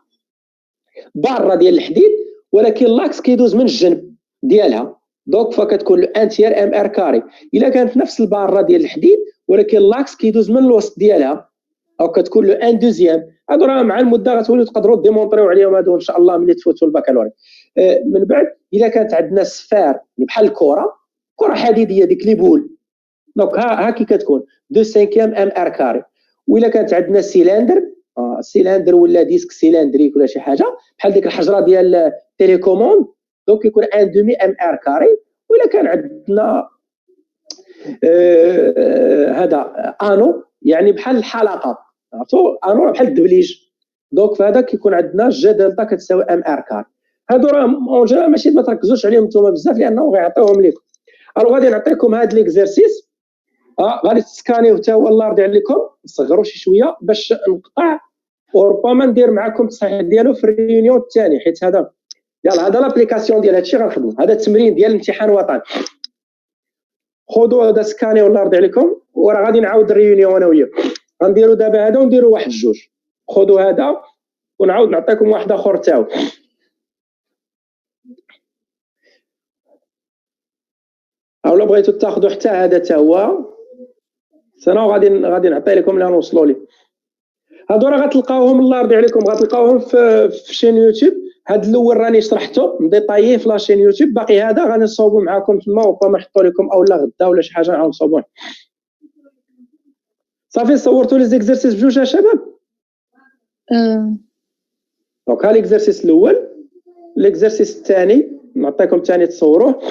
بارة ديال الحديد ولكن لاكس كيدوز من الجنب ديالها دونك فكتكون ان تيير ام ار كاري. الا كانت نفس البارة ديال الحديد ولكن لاكس كيدوز من الوسط ديالها او كتكون لو ان دوزيام. هادو راه مع المده غتوليو تقدروا ديمونطريو عليهم هادو ان شاء الله ملي تفوتوا البكالوريا. من بعد الا كانت عندنا سفار بحال الكره حديديه ديك لي بول دونك ها كي كتكون 2/5 ام ار كاري. والا كانت عندنا سيلندر ولا ديسك سيلندريك ولا شي حاجه بحال ديك الحجره ديال التليكوموند دونك يكون 1/2 ام ار كاري. والا كان عندنا هذا انو يعني بحال الحلقه عرفتوا انو بحال الدبليج دونك فهذا كيكون عندنا جي دلتا كتساوي ام ار كاري. هادو راه اون جينيرال ماشي ما تركزوش عليهم نتوما بزاف لانه غيعطيوهم لكم. الو غادي نعطيكم هاد ليكزيرسيس غادي تسكانيو حتى هو الله يرضي عليكم نصغروا شي شويه باش نقطع وربما ندير معكم التصحيح ديالو في الريونيون الثاني حيت هذا يلا هذا لابليكاسيون ديال هادشي غنخدمو. هذا التمرين ديال الامتحان الوطني خذوا هذا سكانيو الله يرضي عليكم وراه غادي نعاود الريونيون انا وياك غنديروا دابا هذا ونديروا واحد جوج. خذوا هذا ونعاود نعطيكم واحد اخر تاو. اولا بغيتو تاخذوا حتى هذا تا هو سنه غادي نعطي لكم لا نوصلوا ليه. هادو راه غتلقاوهم الله يرضي عليكم غتلقاوهم في شين يوتيوب. هاد الاول راني شرحته مديطاييه في لاشين يوتيوب باقي هذا غادي نصاوبو معكم تما وربما نحطو لكم اولا غدا ولا شي حاجه نعاود نصاوبوه. صافي صورتوا لي زيكزيرسيس بجوج يا شباب. دونك ها ليكزيرسيس الاول ليكزيرسيس الثاني نعطيكم ثاني تصوروه.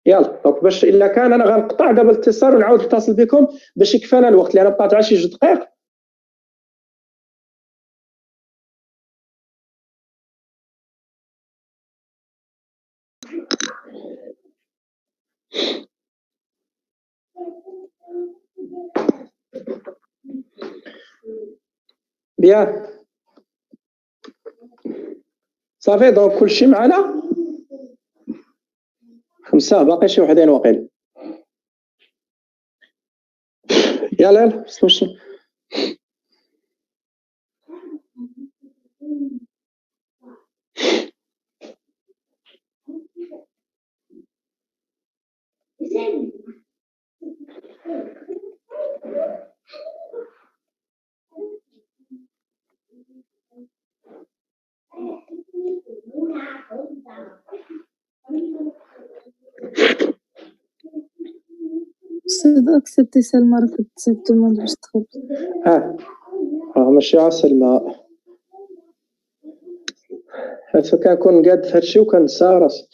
يلا دونك باش الا كان انا غنقطع دابا الاتصال ونعاود نتصل بكم باش يكفانا الوقت لان بقات غير شي 2 دقائق. بيان صافي دونك كلشي معنا 5 باقي شي وحدين واقيلا. يلا بسم الله. أستاذ أكسبتي سلمى راك تسيب تو الموند باش تدخل. ماشي سلمى حيت كنكون قاد في هادشي وكنسى راسي.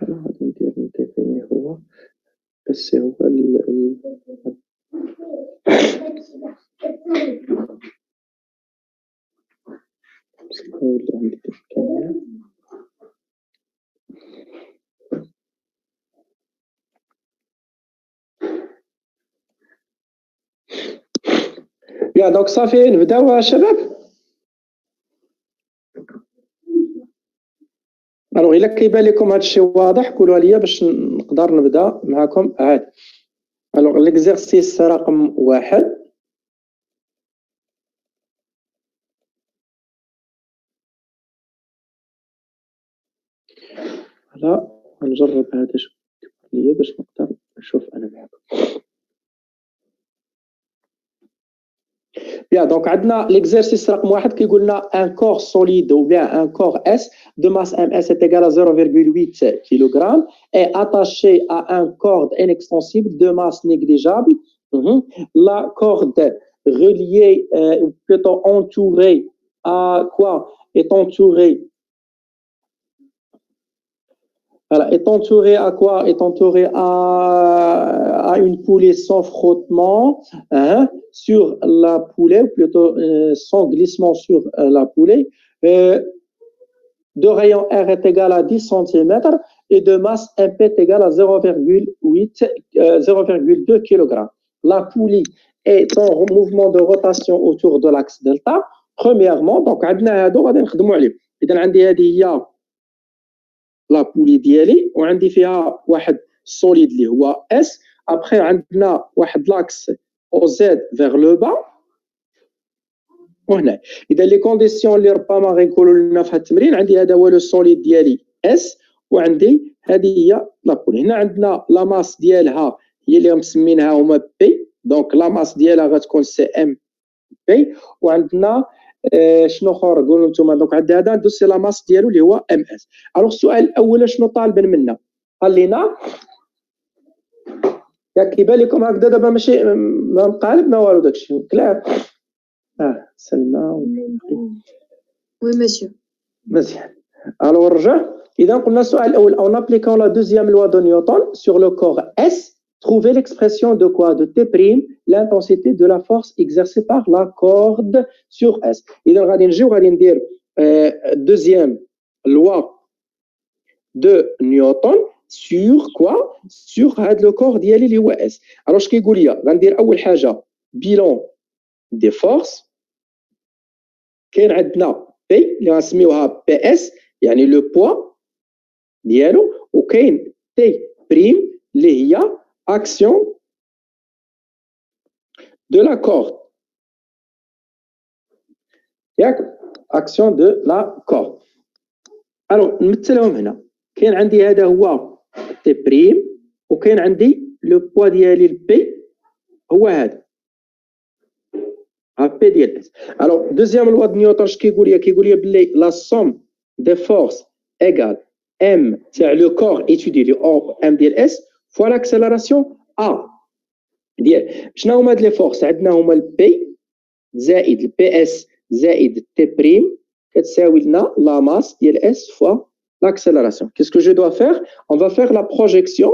انا غادي ندير نديفيني هو بس هو اللي عندي الكاميرا. يا دونك صافي نبداو يا شباب. الوغ الا كيبان لكم هادشي واضح قولوا لي باش نقدر نبدا معكم عادي. الوغ ليكزيرسيس رقم 1 لا نجرب هذا ليا باش نقدر نشوف انا معكم. Bien, donc l'exercice رقم 1 كيقول لنا un corps solide ou bien un corps S de masse ms est égal à 0,8 kg est attaché à un corde inextensible de masse négligeable. La corde reliée ou plutôt entourée à quoi est entourée. Voilà, est entouré à quoi? Est entouré à une poulie sans frottement sur la poulie, ou plutôt sans glissement sur la poulie. De rayon R est égal à 10 cm et de masse MP est égal à 0,2 kg. La poulie est en mouvement de rotation autour de l'axe delta. Premièrement, donc عندنا هادو غادي نخدموا عليه. إذا عندي هذه هي لا بولي ديالي وعندي فيها واحد سوليد اللي هو اس. ابخي عندنا واحد لاكس او زد فيغ لو با وهنا. اذا لي كونديسيون اللي ربما غيقولوا لنا في هذا التمرين، عندي هذا هو لو سوليد ديالي اس وعندي هذه هي لا بولي. هنا عندنا لا ماس ديالها هي اللي مسمينها هما بي، دونك لا ماس ديالها غتكون سي ام بي. وعندنا شنو اخر قولوا نتوما؟ دونك عندي هذا دوسي لا ماس ديالو اللي هو ام اس. الوغ السؤال الاول شنو طالبا منا؟ قال لنا ياك كيبان لكم هكذا دابا ماشي ما مقالب ما والو داكشي كلار. سلمى وي مسيو مزيان. الوغ نرجع. اذا قلنا السؤال الاول en appliquant la deuxième loi de Newton sur le corps S, trouvez l'expression de quoi? De T', l'intensité de la force exercée par la corde sur S. إذا غادي نجيو غادي ندير deuxième loi de Newton sur quoi? Sur هاد le corps ديالي اللي هو S. alors اش كيقول لي؟ غندير اول حاجه bilan des forces. كاين عندنا P اللي غنسميوها PS يعني لو بوا ديالو، وكاين T' اللي هي action de la corde. ياك action de la corde. alors نمثلهم هنا. كاين عندي هذا هو T' وكاين عندي لو بوا ديالي البي هو هذا بي ديال اس. alors deuxième loi de Newton اش كيقول لي؟ كيقول لي بلي la somme des forces égale m تاع لو كور étudié لي m ديال اس fois l'accélération a ديال شنو هما هاد لي فورس؟ عندنا هما البي زائد البي اس زائد تي بريم كتساوي لنا لا ماس ديال اس فوا l'accélération. Qu'est-ce que je dois faire? On va faire la projection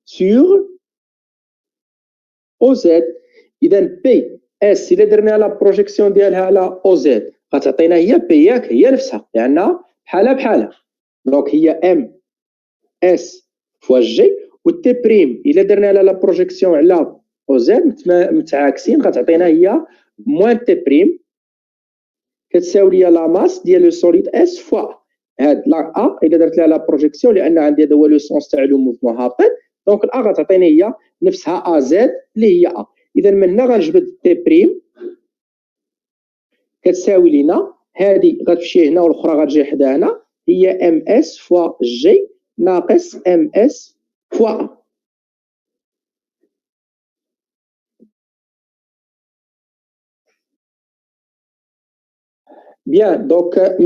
sur OZ. اذا بي اس الا درنا لا بروجيكسيون ديالها على OZ غتعطينا هي بي ياك هي نفسها لانها بحالها بحالها. دونك هي ام اس فوا جي، والتي بريم الا درنا لها لا بروجيكسيون على OZ متعاكسين غتعطينا هي موان تي بريم كتساوي ليا لا ماس ديال لو سوليد اس فوا هاد لا ا الا درت لها لا بروجيكسيون لان عندي هذا هو لو سونس تاع لو موفمون هابط. دونك الا غتعطيني هي نفسها ا زد اللي هي ا. اذا من هنا غنجبد تي بريم كتساوي لينا هذه غتمشي هنا والاخرى غتجي حدا هنا هي ام اس فوا جي ناقص ام اس فوا ا. بيان دونك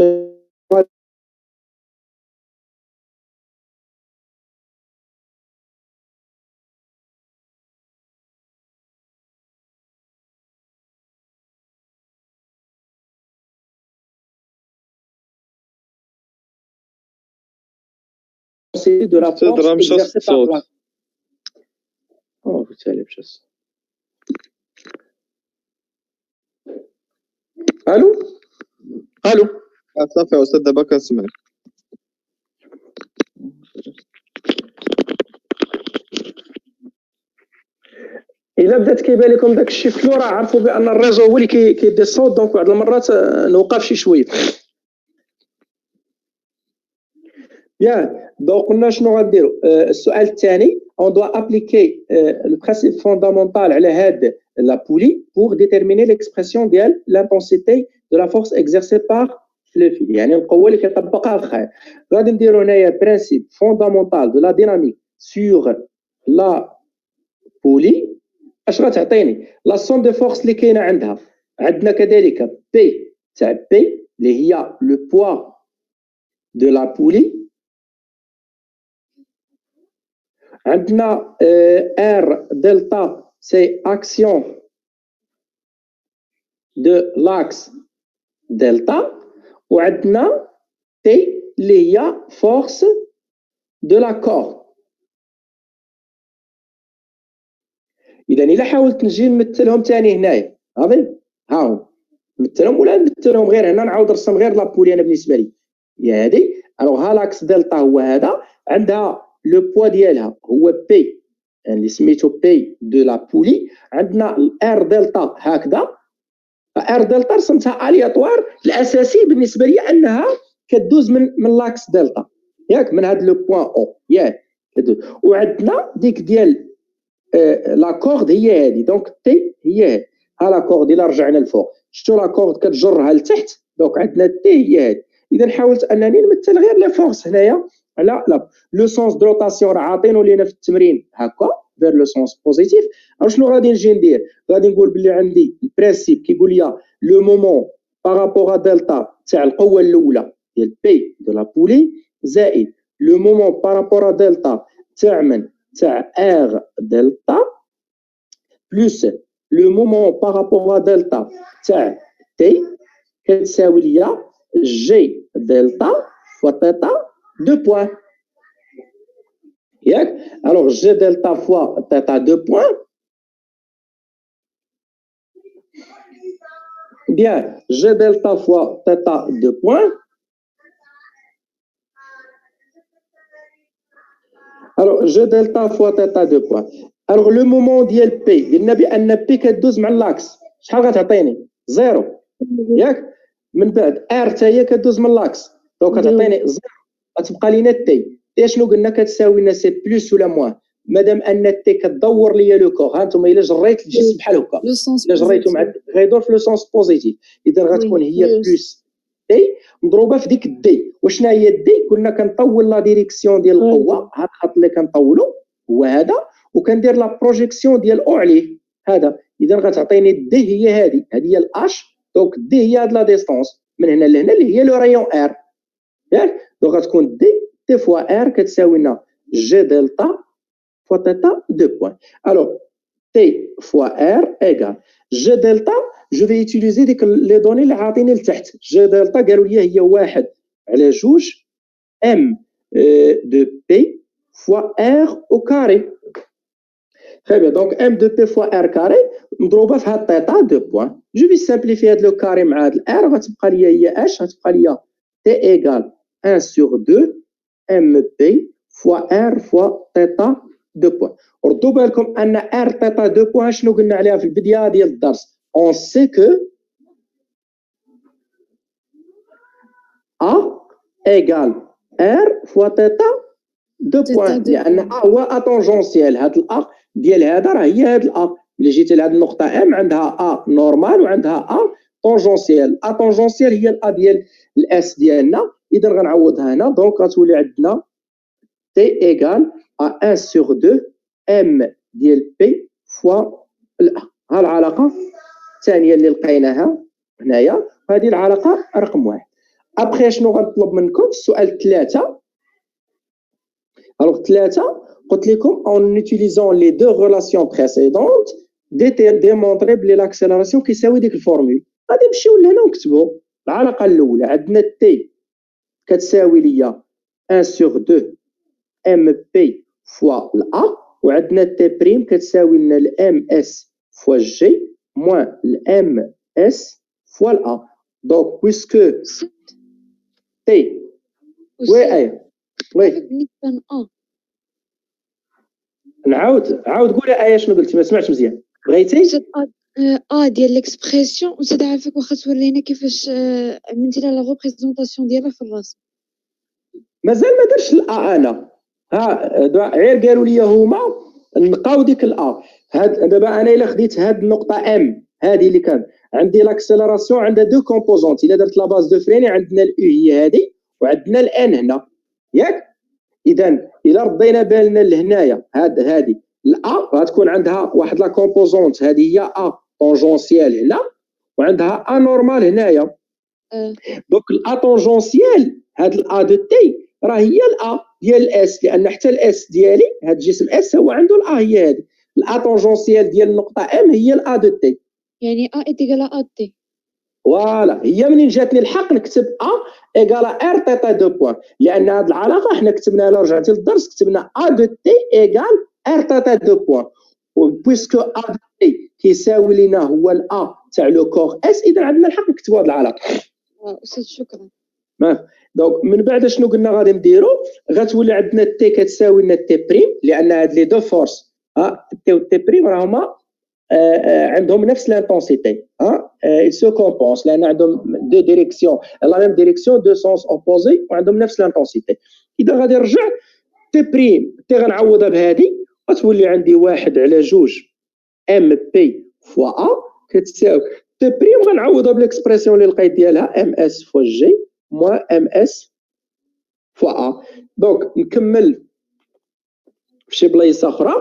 de la force exercée par la... Oh, بالتالي بشس. الو الو صافي يا استاذ دابا كنسمعك. الا بدات كيبان لكم داك الشيء فلو راه عرفوا بان الريزو هو اللي كيدي الصوت. دونك بعض المرات نوقف شي شويه. Bien, donc قلنا شنو غنديروا؟ السؤال الثاني on doit appliquer le principe fondamental على هاد la poulie pour déterminer l'expression ديال l'intensité de la force exercée par le fil. يعني القوه اللي كيطبقها الخيط. غادي نديروا هنايا principe fondamental de la dynamique sur la poulie. اش غتعطيني؟ لا سوم دي فورس اللي كاينه عندها. عندنا كذلك بي تاع بي اللي هي لو بوا دو لا بولي. عندنا ار دلتا سي اكسيون دو لاكس دلتا، وعندنا تي اللي هي فورس دو لا كورد. اذا الا حاولت نجي نمثلهم ثاني هنايا غادي هاهم نمثلهم ولا نمثلهم غير هنا نعاود نرسم غير لابولي. انا بالنسبه لي هي هذه. الوغ ها لاكس دلتا هو هذا، عندها لو بوا ديالها هو بي اللي سميتو بي دو لا بولي، عندنا الار دلتا هكذا. ار دلتا رسمتها الياتوار، الاساسي بالنسبه لي انها كدوز من لاكس دلتا، ياك من هذا لو بوين او، ياك وعندنا ديك ديال لا كورد هي هذه، دونك تي هي هذه، ها لا كورد الا رجعنا الفوق شفتوا لا كورد كتجرها لتحت، دونك عندنا تي هي هذه. اذا حاولت انني نمثل غير لي فورس هنايا على لا لو سونس دو روتاسيون، راه عاطينو لينا في التمرين هكا فير لو سونس بوزيتيف. شنو غادي نجي ندير؟ غادي نقول بلي عندي البرانسيب كيقول لي لو مومون بارابور ا دلتا تاع القوه الاولى ديال بي دو لا بولي زائد لو مومون بارابور ا دلتا تاع من تاع ار دلتا بلس لو مومون بارابور ا دلتا تاع تي كتساوي ليا جي دلتا فوا تيتا دو بوين، ياك. الوغ جي دلتا فوا تيتا دو بوين، bien g delta fois theta de point. Alors g delta fois theta de point. Alors le moment ديال P قلنا بان P كدوز مع اللاكس، شحال غتعطيني؟ زيرو، ياك. من بعد R حتى هي كدوز من اللاكس، دونك غتعطيني زيرو، غتبقى لينا تي. تي شنو قلنا كتساوي لنا سي بلس ولا موان، مادام ان تي كتدور ليا لو كور. ها انتم الا جريت الجسم بحال هكا، الا جريتو مع غيدور في لو سونس بوزيتيف، اذا غتكون هي بلس دي مضروبه في ديك الدي. وشنا هي الدي؟ قلنا كنطول لا ديريكسيون ديال القوه، هذا الخط اللي كنطولو هو هذا، وكندير لا بروجيكسيون ديال او عليه هذا. اذا غتعطيني الدي هي هذه هي الاش، دونك الدي هي هاد لا ديستونس من هنا لهنا اللي هي لو رايون ار، ياك. دونك غتكون دي فوا ار كتساوي لنا جي دلتا fois θ 2 points. Alors, T fois R égale G delta. Je vais utiliser les données اللي عاطيني لتحت. G delta قالوا لي هي 1 على 2 M de P fois R au carré. Très bien. Donc, M de P fois R carré مضروبة في هاد θ 2 points. Je vais simplifier هاد لو كاري مع هاد R، غتبقى لي هي H، غتبقى لي T égale 1 sur 2 MP fois R fois θ 2 points. ردوا بالكم ان ار تيتا 2 بوين شنو قلنا عليها في البدايه ديال الدرس؟ اون سي كو ا ايغال ار فوا تيتا 2 بوين، لان ا هو اتونجونسيال. هاد الا ديال هذا راه هي هاد الا، ملي جيتي لهاد النقطه ام عندها ا نورمال وعندها ا طونجونسيال. ا طونجونسيال هي الا ديال الاس ديالنا، اذا غنعوضها هنا. دونك غتولي عندنا تي ايغال à 1 sur 2 M ديال P fois الأ. ها العلاقة الثانية اللي لقيناها هنايا، هذه العلاقة رقم 1. أبخي شنو غنطلب منكم في السؤال 3؟ الوغ 3 قلت لكم en utilisant les deux relations précédentes démontrer بلي l'accélération كيساوي ديك الفورمول. غادي نمشيو لهنا ونكتبوا العلاقة الأولى. عندنا T كتساوي ليا 1 sur 2 MP fois الA، وعندنا تي بريم كتساوي لنا الام اس فوا جي موان الام اس فوا الA. دونك بويسكو تي وي اي وي بالنسبة لأ نعاود قولي ايه شنو قلتي؟ ما سمعتش مزيان. بغيتي ديال ليكسبريسيون وزاد عافاك واخا تورينا كيفاش عملتي لها لا ريبريزونطاسيون ديالها في الراس. مازال ما درتش الA انا. ها غير قالوا لي هما نلقاو ديك الA. هاد دابا انا الا خديت هاد النقطه ام هذه اللي كان عندي لاكسيليراسيون عندها دو كومبوزونت. الا درت لا باز دو فريني عندنا الاو هي هذه وعندنا الان هنا، ياك. اذا الا ردينا بالنا لهنايا هذه الA غتكون عندها واحد لا كومبوزونت، هذه هي A طونجونسيال هنا، وعندها A نورمال هنايا. دونك الA طونجونسيال هاد الA دو تي راه هي الA ديال الاس، لان حتى الاس ديالي هاد الجسم اس هو عنده الA هي هذه. الA طونجونسيال ديال النقطه ام هي الA دو تي، يعني A إيكال A تي. فوالا. هي منين جاتني الحق نكتب A ايكال ار تيتا 2 بوين، لان هاد العلاقه حنا كتبناها. لو رجعتي للدرس كتبنا A دو تي ايكال ار تيتا 2 بوين، وبويسكو A دو تي كيساوي لينا هو الA تاع لو كور اس، اذا عندنا الحق نكتبوا هاد العلاقه. أستاذ شكرا. دونك من بعد شنو قلنا غادي نديرو؟ غتولي عندنا تي كتساوي لنا تي بريم، لان هاد لي دو فورس تي و تي بريم راهما عندهم نفس لانتونسيتي. ils se compensent لان عندهم دو ديريكسيون لا ميم ديريكسيون دو سونس اوبوزي وعندهم نفس لانتونسيتي. اذا غادي نرجع تي بريم تي غنعوضها بهذه غتولي عندي 1 على 2 ام بي فوا ا كتساوي تي بريم غنعوضها بالاكسبرسيون اللي لقيت ديالها ام اس فوا جي موان ام اس فوا ا. دونك نكمل في شي بلايصه اخرى.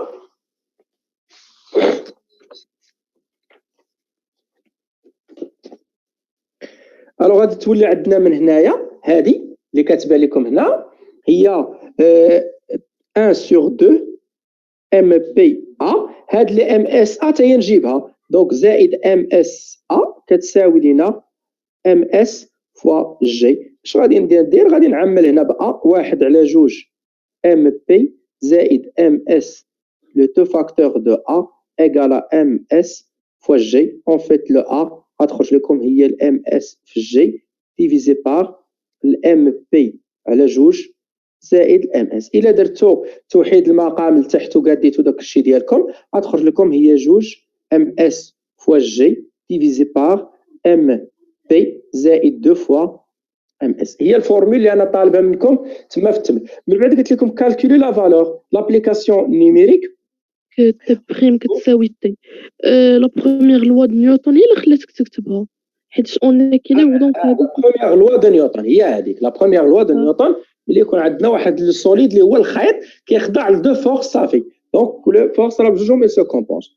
الو غادي تولي عندنا من هنايا هذه اللي كاتبه لكم هنا هي 1 sur 2 ام بي ا. هاد لي ام اس ا تاهي نجيبها دونك زائد ام اس ا كتساوي لينا ام اس فوا جي. اش غادي ندير غادي نعمل هنا ب ا 1 على 2 ام بي زائد ام اس لو تو فاكتور دو ا ايغال ام اس فوا جي. اون فيت لو ا غتخرج لكم هي الام اس في جي ديفيزي بار الام بي على 2 زائد الام اس. الا درتو توحيد المقام لتحت وقاديتو داك الشيء ديالكم غتخرج لكم هي 2 ام اس فوا جي ديفيزي بار ام بي زائد 2 فوا ام اس. هي الفورمول اللي انا طالبها منكم تما في التمرين. من بعد قلت لكم كالكولي لا فالور لابليكاسيون نيميريك تي بريم كتساوي تي. لا بروميير لوا د نيوتن هي اللي خلاتك تكتبها حيت اون اكيليبر دونك لا بروميير لوا دو نيوتن هي هذيك. لا بروميير لوا دو نيوتن ملي يكون عندنا واحد لو سوليد اللي هو الخيط كيخضع لدو فورس صافي دونك كل فورس راه بجوجهم يسو كومبونس.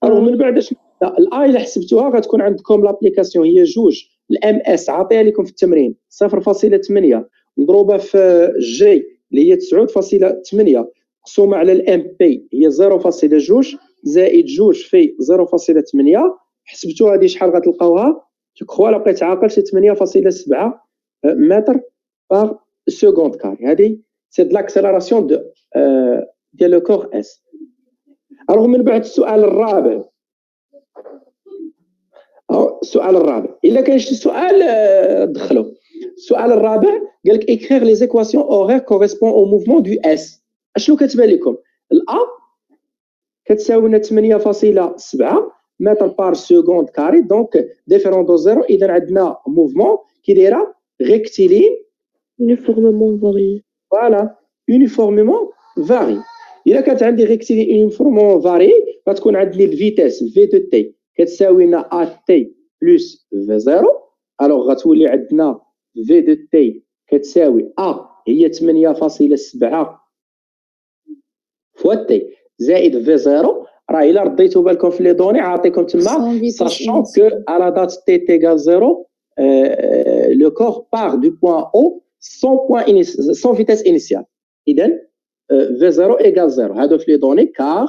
الوغ من بعد الاي اللي حسبتوها غتكون عندكم لابليكاسيون هي 2 الام اس عاطيها لكم في التمرين 0.8 مضروبه في جي اللي هي 9.8 مقسومه على الام بي هي 0.2 زائد 2 في 0.8. حسبتوها هذه شحال غتلقاوها جو كخوا لا بقيت عاقل سي 8.7 متر بار سكوند كاري. هذه سي د لاكسيلاراسيون ديال لو كور اس. الوغ من بعد السؤال الرابع السؤال الرابع الا كاين شي سؤال دخلوا. السؤال الرابع قال لك écrire les équations horaires correspond au mouvement du S. اشنو كتبان لكم؟ الأ كتساوي لنا 8.7 متر بار سكوند كاري دونك ديفيرون دو زيرو. اذا عندنا موفمون كي دايره ريكتيلين يونيفورممون فاري. فوالا يونيفورممون فاري. الا كانت عندي ريكتيلين يونيفورممون فاري غتكون عندي الفيتاس في دو تي كتساوي لنا ا تي بلس في زيرو. الوغ غتولي عندنا في دو تي كتساوي ا هي 8.7 فوا تي زائد في زيرو. راه الا رديتو بالكم في لي دوني عاطيكم تما ساشون كو على دات تي تيغال زيرو لو كور بار دو بوين او سون فيتاس انيسيال. اذا في زيرو ايغال زيرو هادو في لي دوني كار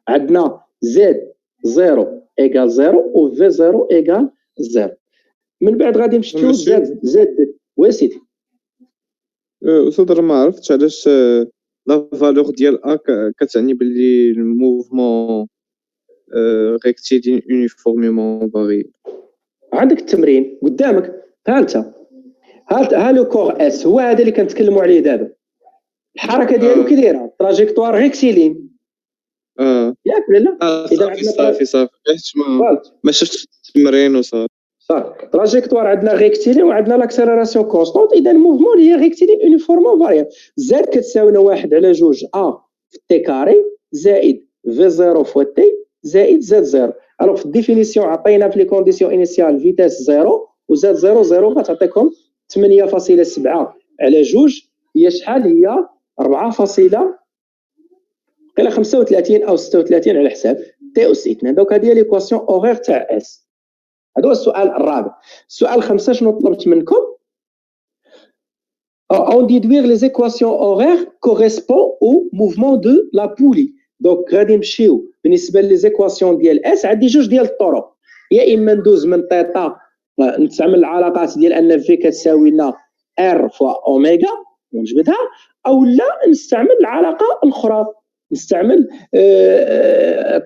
عندنا زد زيرو ايغال زيرو و في زيرو ايغال زيرو. من بعد غادي نمشيو زد وي سيدي. أستاذ ما عرفتش علاش لا فالور ديال ا كتعني باللي الموفمون ريكتيلين يونيفورميمون فاري. عندك التمرين قدامك ها انت ها لو كور اس هو هذا اللي كنتكلموا عليه دابا. الحركه ديالو كي دايره تراجيكتوار ريكتيلين ياك ولا لا؟ اذا صافي ما شفتش التمرين وصافي صافي. تراجيكتوار عندنا ريكتيلين وعندنا لاكسيليراسيون كونستونت. اذا الموفمون هي ريكتيلين يونيفورمون فاريابل. زاد كتساوي لنا 1 على 2 ا في تي كاري زائد في زيرو فوا تي زائد زد زيرو. الوغ في الديفينيسيون عطينا في لي كونديسيون انيسيال فيتاس زيرو وزاد زيرو زيرو غتعطيكم 8.7 على 2 هي شحال؟ هي 4.35 او 36 على حساب تي اس 2. دونك هذه هي ليكواسيون اورير تاع اس. هذا هو السؤال الرابع. السؤال الخامس شنو طلبت منكم؟ on déduire les équations horaires correspond au mouvement de la poulie. دونك غادي نمشيو بالنسبه لي زيكواسيون ديال اس عندي جوج ديال الطرق. يا اما ندوز من تيتا نستعمل العلاقات ديال ان في كتساوي لنا ار فوا اوميغا ونجبدها او لا نستعمل العلاقه الاخرى نستعمل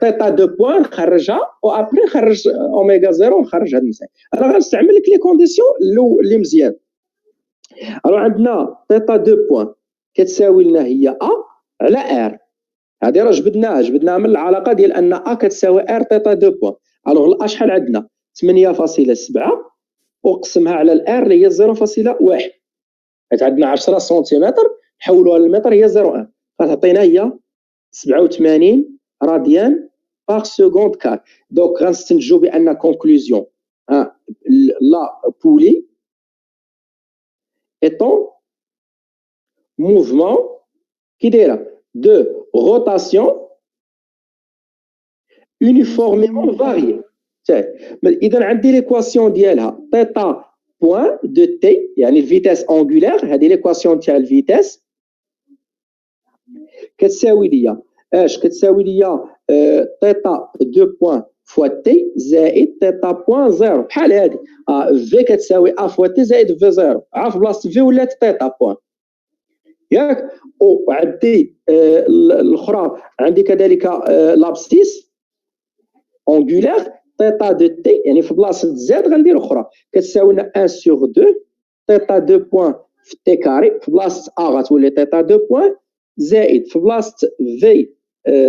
تيتا دو بوين نخرجها وابري نخرج اوميغا زيرو ونخرج هذا المسائل. انا غنستعمل لك لي كونديسيون اللي مزيان. الو عندنا تيتا دو بوين كتساوي لنا هي ا على ار هذه راه جبدناها من العلاقه ديال ان ا كتساوي ار تيتا 2 بوان. الوغ الا شحال عندنا 8.7 وقسمها على الار اللي هي 0.1، حيت عندنا 10 سنتيمتر نحولوها للمتر هي 0.1، غتعطينا هي 87 راديان باغ سكوند كار. دونك غنستنتجوا بان كونكلوزيون لا بولي étant mouvement qui دايره de rotation uniformément varié. اذا عندي ليكواسيون ديالها تيتا بوان دو تي، يعني الفيتاس انغولار، هذه ليكواسيون تاع الفيتاس كتساوي ليا اش؟ كتساوي ليا تيتا 2 بوان فوا تي زائد تيتا بوان زيرو، بحال هذه في كتساوي ا فوا تي زائد في زيرو، عارف بلاصه في ولات تيتا بوان ياك. وعندي الاخرى عندي كذلك لابسيس انغولار تيتا دو تي، يعني في بلاصه زاد غندير اخرى كتساوي لنا 1 سور 2 تيتا 2 بوان في تي كاري، في بلاصه ا غتولي تيتا 2 بوان زائد في بلاصه في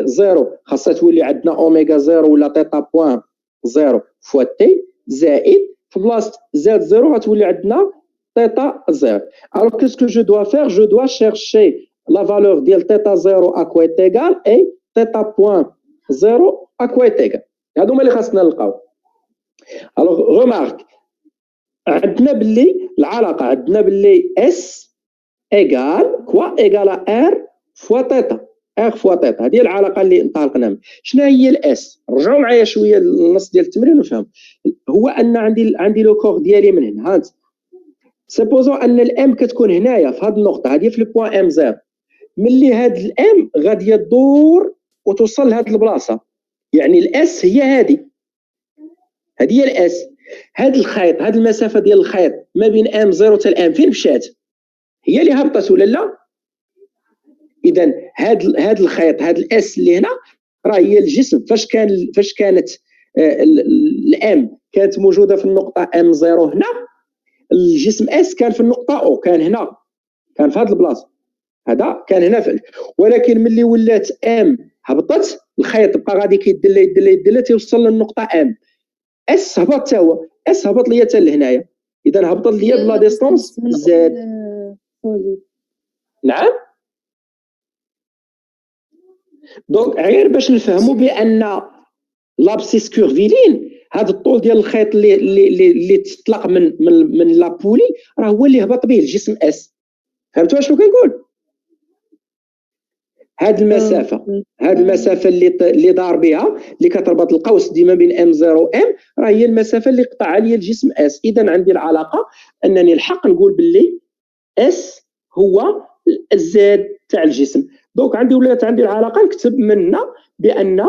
زيرو خاصها تولي عندنا اوميغا زيرو ولا تيتا بوان زيرو فوا تي زائد في بلاصه زاد زيرو غتولي عندنا تيتا زيرو. Alors qu'est-ce que je dois faire? Je dois chercher la valeur ديال تيتا زيرو à quoi est égal et تيتا بوان زيرو à quoi est égal. هادو هما اللي خاصنا نلقاو. Alors remarque عندنا باللي العلاقه عندنا باللي اس ايغال كوا ايغال ار فوا تيتا، ار فوا تيتا، هذه العلاقه اللي انطلقنا منها. شنو هي الاس؟ رجعوا معايا شويه للنص ديال التمرين ونفهم. هو ان عندي لو كور ديالي من هنا، هانت سيبوزو ان الام كتكون هنايا في هذه النقطه هذه في البوان ام زيرو، ملي هاد الام غادي تدور وتوصل لهاد البلاصه، يعني الاس هي هذه هي الاس. هاد الخيط، هاد المسافه ديال الخيط ما بين ام زيرو حتى الام فين مشات؟ هي اللي هبطت ولا لا؟ اذا هاد الخيط، هاد الاس اللي هنا راه هي الجسم. فاش كانت الام كانت موجوده في النقطه ام زيرو هنا، الجسم اس كان في النقطه او، كان هنا، كان في هاد البلاصه، هذا كان هنا ولكن ملي ولات ام هبطت الخيط بقى غادي كيدلى تيوصل للنقطه ام، اس هبط حتى هو، اس هبط ليا حتى لهنايا، اذا هبط ليا بلا ديستونس زاد. نعم. دونك غير باش نفهموا بان لابسيس كورفيلين، هذا الطول ديال الخيط اللي تطلق من لابولي راه هو اللي هبط به الجسم اس. فهمتوا شنو كنقول؟ هاد المسافه اللي دار بها اللي كتربط القوس ديما بين ام 0 ام راه هي المسافه اللي قطع ليا الجسم اس. اذا عندي العلاقه انني الحق نقول باللي اس هو الزاد تاع الجسم. دونك ولات عندي العلاقه نكتب منها بان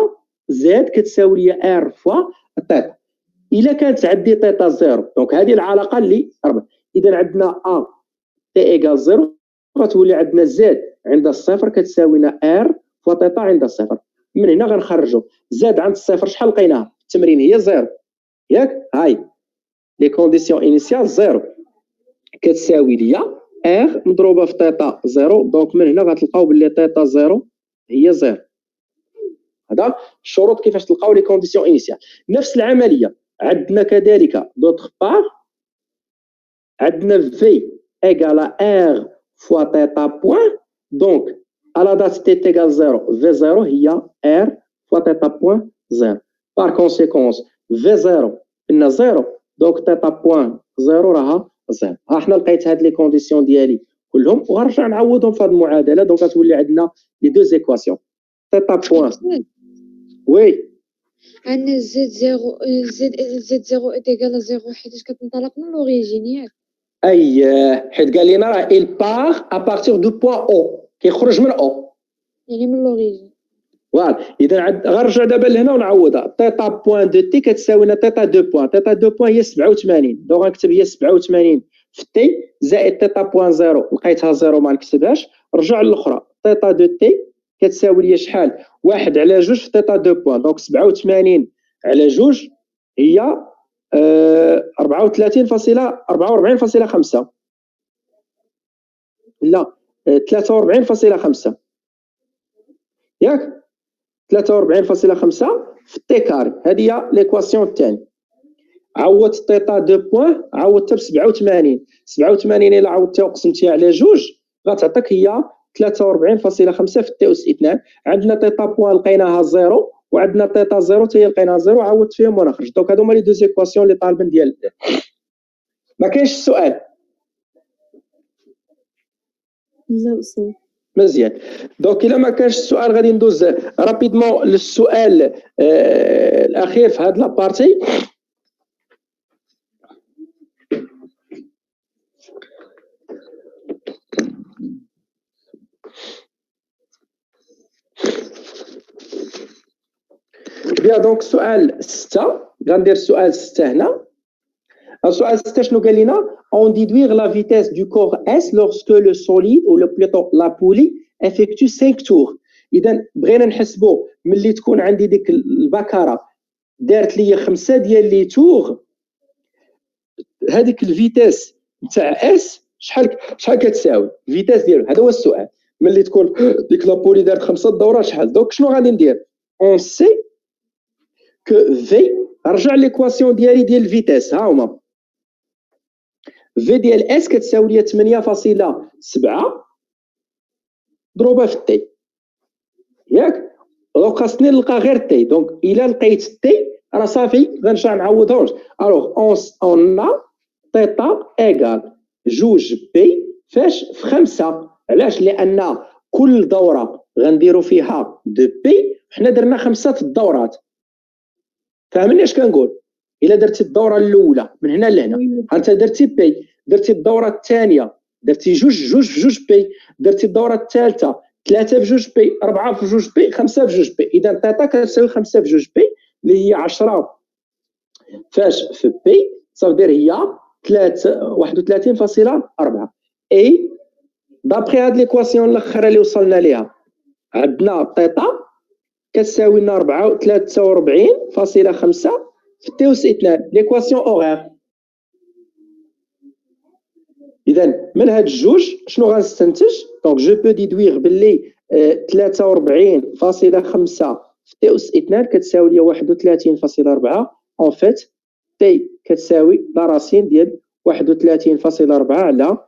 زاد كتساوي ليا ار فوا تيتا. الا كانت عندي تيتا زيرو دونك هذه العلاقه اللي ربط. اذا عندنا ا تي ايكال زيرو غتولي عندنا زاد عند الصفر كتساوي لنا ار فوا تيتا عند الصفر. من هنا غنخرجوا زاد عند الصفر شحال لقيناها في التمرين هي زيرو ياك. هاي لي كونديسيون انيسيال زيرو كتساوي ليا ار مضروبه في تيتا زيرو. دونك من هنا غتلقاو باللي تيتا زيرو هي زيرو. هذا الشروط كيفاش تلقاو لي كونديسيون انيسيال. نفس العمليه عندنا كذلك دوطخ بار عندنا في ايغال ار فوا تيتا بوان. دونك على دات تي تيغال زيرو في زيرو هي ار فوا تيتا بوان زيرو. بار كونسيكونس في زيرو ان زيرو دونك تيتا بوان زيرو راها زيرو. ها حنا لقيت هاد لي كونديسيون ديالي كلهم وغنرجع نعوضهم في هاد المعادله. دونك غتولي عندنا لي دو زيكواسيون تيتا بوان وي عندنا زد زيرو ايكال زيرو حيت كتنطلق من لوريجين ياك. اي حيت قال لنا راه il part à partir du point O كيخرج من او يعني من لوريجين. فوالا. اذا غنرجع دابا لهنا ونعوضها. تيتا بوان دو تي كتساوي لنا تيتا 2 بوان. تيتا 2 بوان هي 87. دونك غنكتب هي 87 في تي زائد تيتا بوان زيرو لقيتها زيرو ما نكتبهاش. رجع للاخرى تيتا دو تي كتساوي لي شحال 1 على 2 في تيتا 2 بوان. دونك 87 على 2 هي 44.5 لا 43.5. ياك 43.5 في تي كاري. هذه هي ليكواسيون الثانيه. عوضت تيتا دو بوان عوضتها ب 87 الا عوضتيها وقسمتيها على جوج غتعطيك هي 43.5 في تي اس 2. عندنا تيتا بوان لقيناها زيرو وعندنا تيتا زيرو حتى هي لقيناها زيرو عوضت فيهم ونخرج. دونك هادو هما لي دو زيكواسيون اللي طالبين ديال ما كاينش السؤال. لا أستاذ. مزيان. دونك الا ما كانش السؤال غادي ندوز رابيدمون للسؤال الاخير في هاد لابارتي. بيان دونك سؤال 6 غندير السؤال 6 هنا. السؤال 6 شنو قال لنا؟ on déduire la vitesse du corps S lorsque le solide ou plutôt la poulie effectue 5 tours. اذا بغينا نحسبوا ملي تكون عندي ديك البكره دارت لي 5 ديال لي تور هذيك الفيتاس نتاع اس شحال كتساوي الفيتاس ديالو. هذا هو السؤال. ملي تكون ديك لابولي دارت 5 دورات شحال. دونك شنو غادي ندير؟ اون سي كو في رجع ليكواسيون ديالي ديال الفيتاس ها هما في ديال اس كتساوي ليا 8.7 ضروبه في تي ياك. دونك خاصني نلقى غير تي. دونك الا لقيت تي راه صافي غنرجع نعوضهم. الوغ اون تيتا ايكال جوج بي فاش في 5. علاش؟ لان كل دوره غنديرو فيها دو بي. حنا درنا 5 الدورات. فاهمني اش كنقول؟ الا درتي الدوره الاولى من هنا لهنا انت درتي بي. درتي الدوره الثانيه درتي جوج بي. درتي الدوره الثالثه 3 بجوج بي 4 بجوج بي 5 بجوج بي. اذا تيتا كتساوي 5 بجوج بي اللي هي 10 فاش في بي صافي هي 31.4. اي دابخي هاد ليكواسيون الاخرى اللي وصلنا ليها عندنا تيتا كتساوي لنا 43.5 في تي اس 2 ليكواسيون اوغير. اذا من هاد الجوج شنو غنستنتج؟ دونك جو بو ديدوير باللي 43.5 في تي اس 2 كتساوي ليا 31.4. اون فيت تي كتساوي لا راسين ديال 31.4 على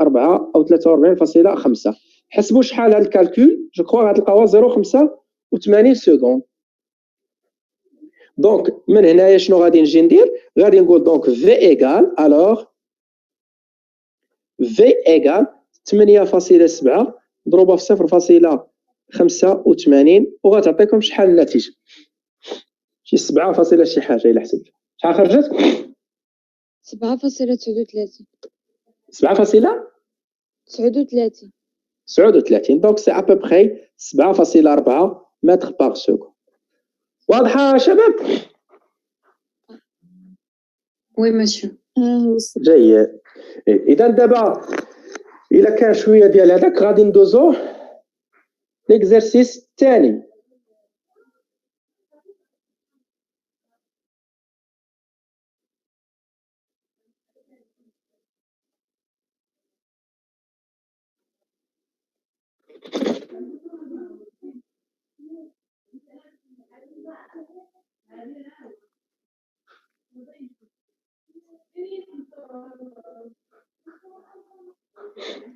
4 او 43.5. حسبوا شحال هاد الكالكول. جو كخوا غتلقاوها 0.85 سكوند. دونك من هنايا شنو غادي نجي ندير؟ غادي نقول دونك في ايكال الوغ في ايكال 8.7 مضروبه في 0.85 وغتعطيكم شحال النتيجه؟ شي 7 شي حاجه الا حسبت. شحال خرجت؟ 7.39. 7.39 دونك سي ابوبخي 7.4 متر باغ سكوند. واضحه شباب؟ وي مسيو. جيد. اذا دابا الا كان شويه ديال هذاك غادي ندوزو ليكزارسيس الثاني.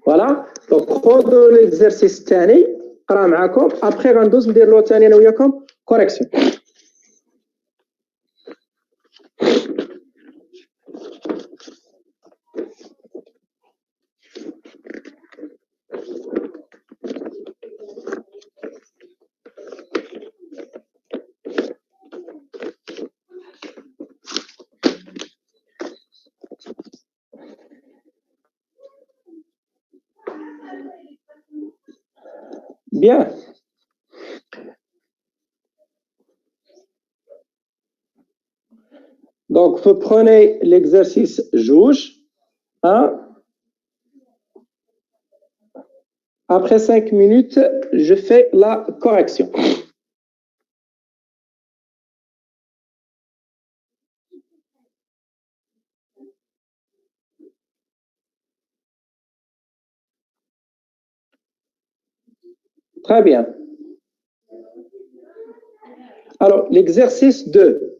فوالا دونك خذوا ليكزارسيس الثاني قرا معاكم ابخي غندوز ندير له ثاني انا وياكم كوريكسيون. Bien. Donc, vous prenez l'exercice juge. Après 5 minutes, je fais la correction. Très bien. Alors, l'exercice 2.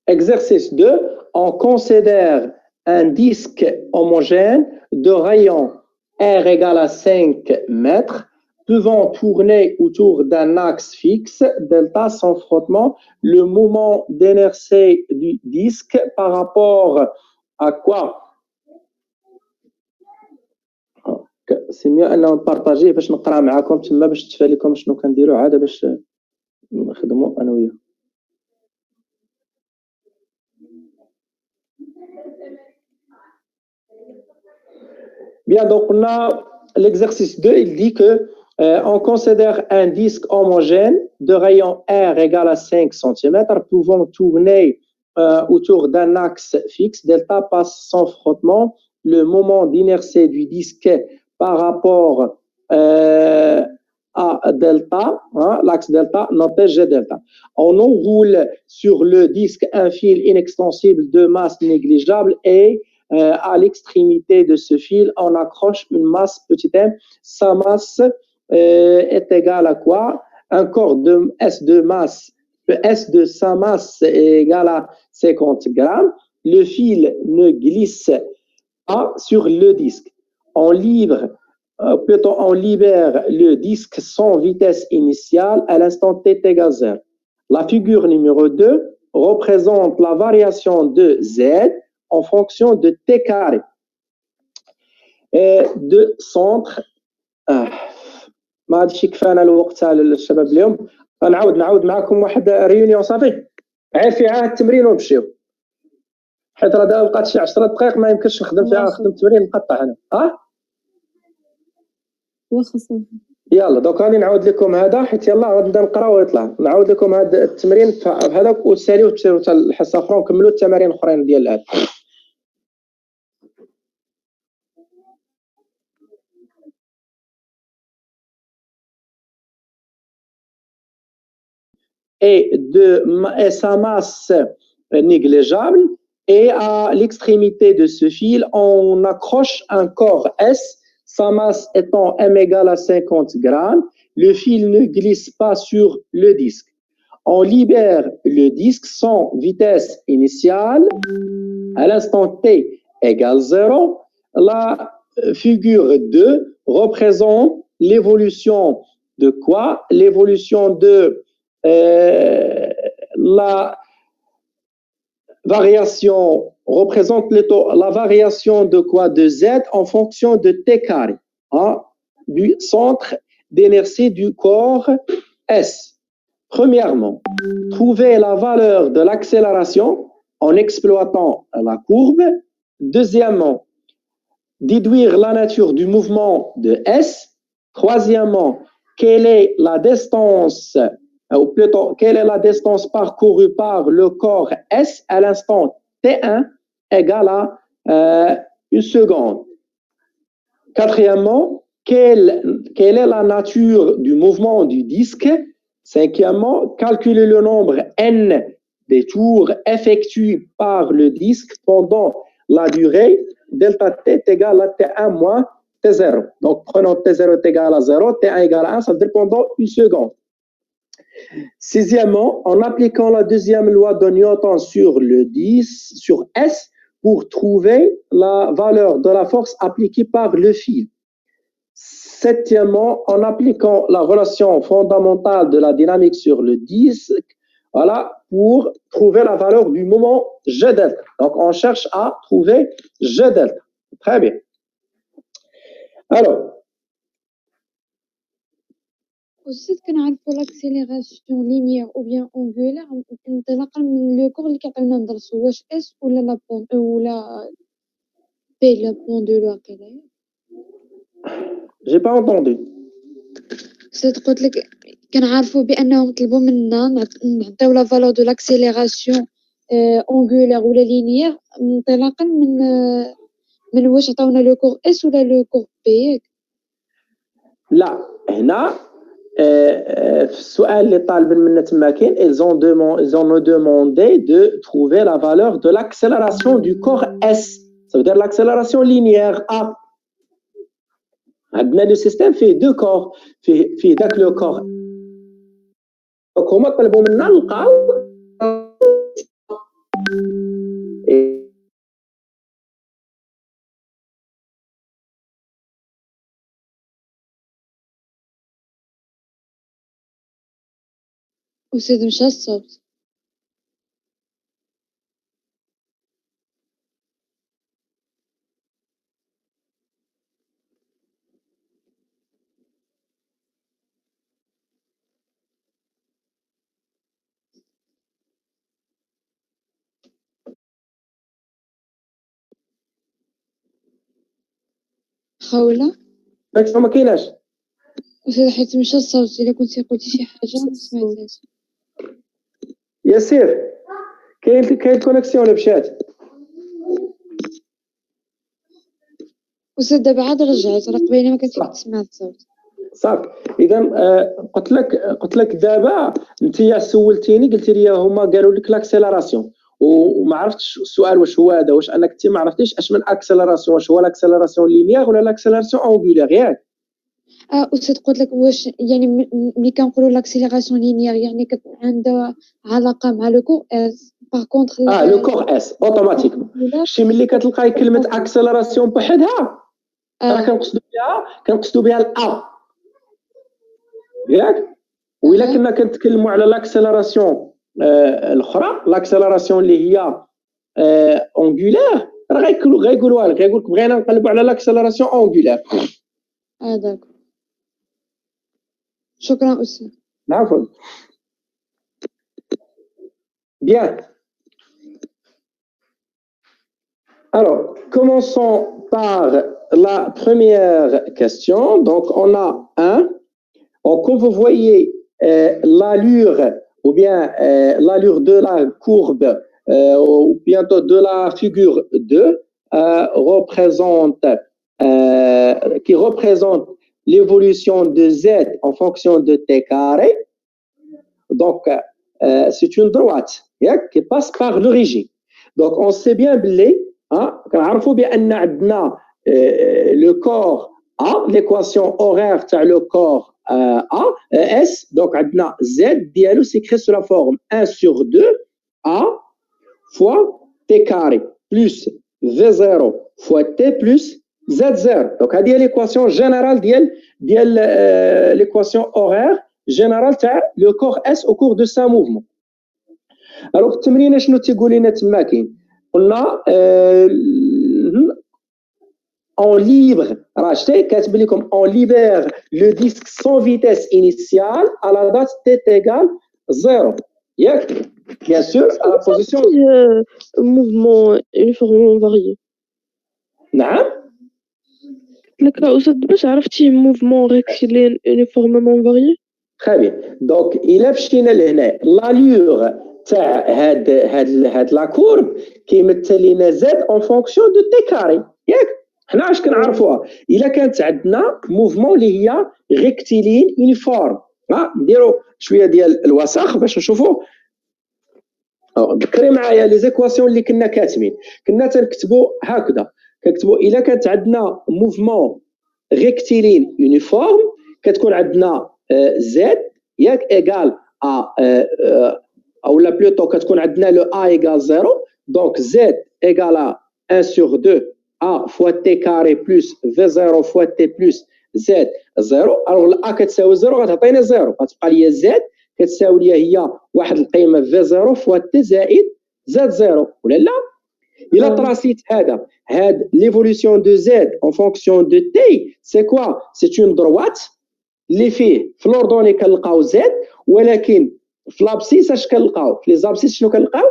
Exercice 2, on considère un disque homogène de rayon R égale à 5 mètres, pouvant tourner autour d'un axe fixe, delta sans frottement. Le moment d'inertie du disque par rapport à quoi? C'est mieux أن نبارطاجيه باش نقرا معاكم تما باش تفهم لكم شنو كنديروا عاد باش نخدموا أنا وياكم. Bien, donc on a l'exercice 2, il dit que on considère un disque homogène de rayon R égale à 5 cm pouvant tourner autour d'un axe fixe. Delta passe sans frottement. Le moment d'inertie du disque par rapport à delta, hein, l'axe delta, noté G delta. On enroule sur le disque un fil inextensible de masse négligeable et à l'extrémité de ce fil, on accroche une masse petit m. Sa masse est égale à quoi? Un corps de S de masse, le S de sa masse est égal à 50 grammes. Le fil ne glisse pas sur le disque. On libère le disque sans vitesse initiale à l'instant t égale 0. La figure numéro 2 représente la variation de Z en fonction de t carré de centre. ما عادش كفانا الوقت تاع الشباب اليوم نعاود معكم واحد ريونيون صافي عير فيها التمرين ونمشيو حيت راه بقات شي 10 دقائق ما يمكنش نخدم فيها نخدم التمرين نقطع انا واخا صافي يلا دوك راني نعاود لكم هذا حيت يلا غنبدا نقرا ويطلع نعاود لكم هذا التمرين بهذاك وتساليو تمشيو حتى الحصه اخرى ونكملوا التمارين الاخرين ديال الان. Et sa masse négligeable, et à l'extrémité de ce fil, on accroche un corps S, sa masse étant M égale à 50 grammes. Le fil ne glisse pas sur le disque. On libère le disque sans vitesse initiale à l'instant T égale 0. La figure 2 représente l'évolution de quoi? L'évolution de la variation représente la variation de quoi? De Z en fonction de T carré, hein, du centre d'inertie du corps S. Premièrement, trouver la valeur de l'accélération en exploitant la courbe. Deuxièmement, déduire la nature du mouvement de S. Troisièmement, quelle est la distance ou plutôt, quelle est la distance parcourue par le corps S à l'instant T1 égale à 1 seconde. Quatrièmement, quelle est la nature du mouvement du disque. Cinquièmement, calculer le nombre N des tours effectués par le disque pendant la durée delta T est égal à T1 moins T0. Donc, prenons T0 est égal à 0, T1 égale à 1, ça veut dire pendant 1 seconde. Sixièmement, en appliquant la deuxième loi de Newton sur sur S pour trouver la valeur de la force appliquée par le fil. Septièmement, en appliquant la relation fondamentale de la dynamique sur le disque, voilà, pour trouver la valeur du moment G delta. Donc, on cherche à trouver G delta. Très bien. Alors, وزيد كنعرفوا لاكسيليراسيون لينيير او بيان اونغولير انطلاقا من لو كور اللي كيعطيونا ندرسو واش اس ولا لا بون ولا بي لا بون دو لو كيلا. j'ai pas entendu. زيد قلت لك كنعرفوا بانهم طلبوا منا نعطيو لا فالور دو لاكسيليراسيون اونغولير ولا لينيير انطلاقا من واش عطاونا لو كور اس ولا لو كور بي. لا هنا في السؤال اللي طالبين منا تما كاين ils ont nous demandé de trouver la valeur de l'accélération du corps S. Ça veut dire l'accélération linéaire A. عندنا le système fait deux corps, fait داك le corps دونك هما طلبوا منا نلقاو أستاذ مشى الصوت. خولة داكشي ما كايناش. أستاذ حيت مشى الصوت، إلا كنتي قلتي شي حاجة ما سمعتهاش. ياسير كاين كونيكسيون ولا مشات؟ أستاذ دابا عاد رجعت، راه قبيله ما كنتي كتسمع الصوت. صافي اذا قلت لك دابا انت سولتيني قلتي لي هما قالوا لك لاكسيلاراسيون وما عرفتش السؤال واش هو هذا، واش انك انت ما عرفتيش اش من اكسيلاراسيون، واش هو لاكسيلاراسيون لينيير ولا لاكسيلاراسيون اونغولير ياك؟ أستاذ قلت لك واش يعني ملي كنقولوا لاكسيليراسيون لينيير يعني عندها علاقة مع لو كور اس، باغ كونطخ لو كور اس اوتوماتيكمون. شي ملي كتلقاي كلمه اكسيلاراسيون بوحدها راه كنقصدوا بها الا ياك. وإلا كنا كنتكلموا على لاكسيلاراسيون الاخرى، لاكسيلاراسيون اللي هي اونغولير، راه غيقولوا لك بغينا نقلبوا على لاكسيلاراسيون اونغولير. داكور، شكرا أستاذ. عفوا. Bien. Alors, commençons par la première question. Donc, on a un. Donc, comme vous voyez, l'allure ou bien l'allure de la courbe ou bientôt de la figure 2 qui représente l'évolution de z en fonction de t carré. Donc, c'est une droite qui passe par l'origine. Donc, on sait bien كنعرفوا بأن عندنا le corps A, l'équation horaire تاع le corps A, S, donc عندنا Z ديالو s'écrit sous la forme 1 sur 2 A fois T carré plus V0 fois T plus Z0. Donc هذه هي l'équation générale ديال l'équation horaire générale تاع le corps S au cours de sa mouvement. Alors التمرين شنو تيقول لنا تما كاين؟ قلنا en libre, on libère le disque sans vitesse initiale à la date t égale 0. Bien sûr, à la position. mouvement uniformément varié. نعم. لك أستاذ باش عرفتي mouvement rectiligne uniformément varié. Très bien. Donc, إلا مشينا لهنا l'allure تاع هاد لا كورب كيمثل لنا z en fonction de t carré ياك. حنا اش كنعرفوها؟ الا كانت عندنا موفمون اللي هي ريكتيلين يونيفورم، نديرو شويه ديال الوسخ باش نشوفوا. ذكري معايا لي زيكواسيون اللي كنا كاتبين، كنا تنكتبوا هكذا، كنكتبوا الا كانت عندنا موفمون ريكتيلين يونيفورم كتكون عندنا زد ياك ايغال اولا بلوتو كتكون عندنا لو ا ايغال 0، دونك زد ايغال 1 sur 2 A fois t carré plus V0 fois t plus Z0. alors ال A كتساوي 0 غتعطيني 0، غتبقى لي Z كتساوي لي هي واحد القيمه V0 fois t زائد Z0 ولا لا؟ إلا طراسيت هاد l'évolution de Z en fonction de t c'est quoi؟ c'est une droite اللي فيه في l'ordonnée كنلقاو Z، ولكن في لابسيس اش كنلقاو؟ في لي زابسيس شنو كنلقاو؟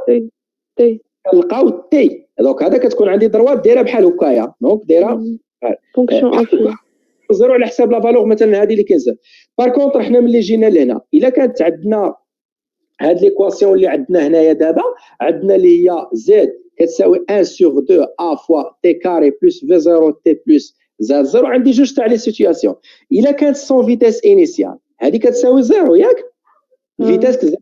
تي كنلقاو تي. دونك هذا كتكون عندي دروات دايره بحال هكايا، دونك دايره فونكسيون انفيني زيرو على حساب لا فالور مثلا هذه اللي كنزل. بار كونطر حنا ملي جينا لهنا الا كانت عندنا هاد ليكواسيون اللي عندنا هنايا دابا، عندنا اللي هي زد كتساوي 1 sur 2 a fois t carré plus v0 t plus z0. عندي جوج تاع لي سيتوياسيون. الا كانت سون فيتيس انيسيال هذه كتساوي 0 ياك، فيتيس كتساوي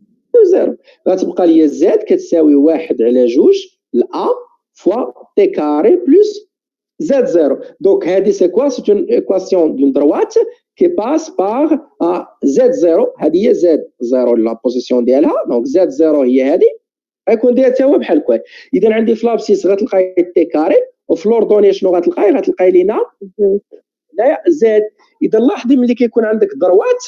0، غتبقى لي زد كتساوي 1 على 2 ل a fois t carré plus Z0. Donc, c'est quoi? C'est une équation d'une droite qui passe par Z0. هذه Z0 la position ديالها. Donc, Z0 هي هذه. غيكون داير حتى هو بحال هكا. إذا عندي في لابسيس غتلقاي تي كاري وفي لوردوني شنو غتلقاي لينا زد. إذا لاحظي ملي كيكون عندك دروات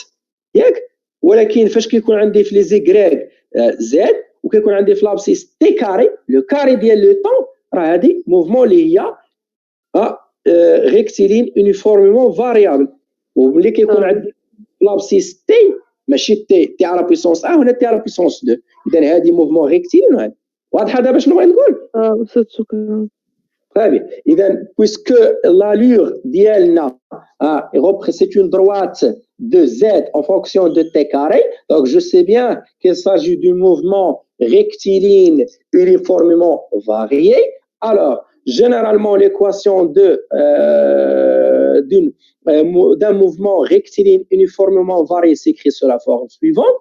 ياك، ولكن فاش كيكون عندي في لي زيكريك زد وكيكون عندي في لابسيس تي كاري، لو كاري ديال لو طون راه هذه موفمون اللي هي ريكتيلين يونيفورممون فاريابل. وملي كيكون عندي لابسيس تي ماشي تي على بويسونس 1 ولا تي على بويسونس 2، اذا هذه موفمون ريكتيلين وهذه واضحه. دابا شنو بغيت نقول؟ استاذ شكرا. Très bien. Puisque l'allure d'Ielna c'est une droite de Z en fonction de T carré, donc je sais bien qu'il s'agit d'un mouvement rectiligne uniformément varié. Alors, généralement, l'équation d'un mouvement rectiligne uniformément varié s'écrit sous la forme suivante.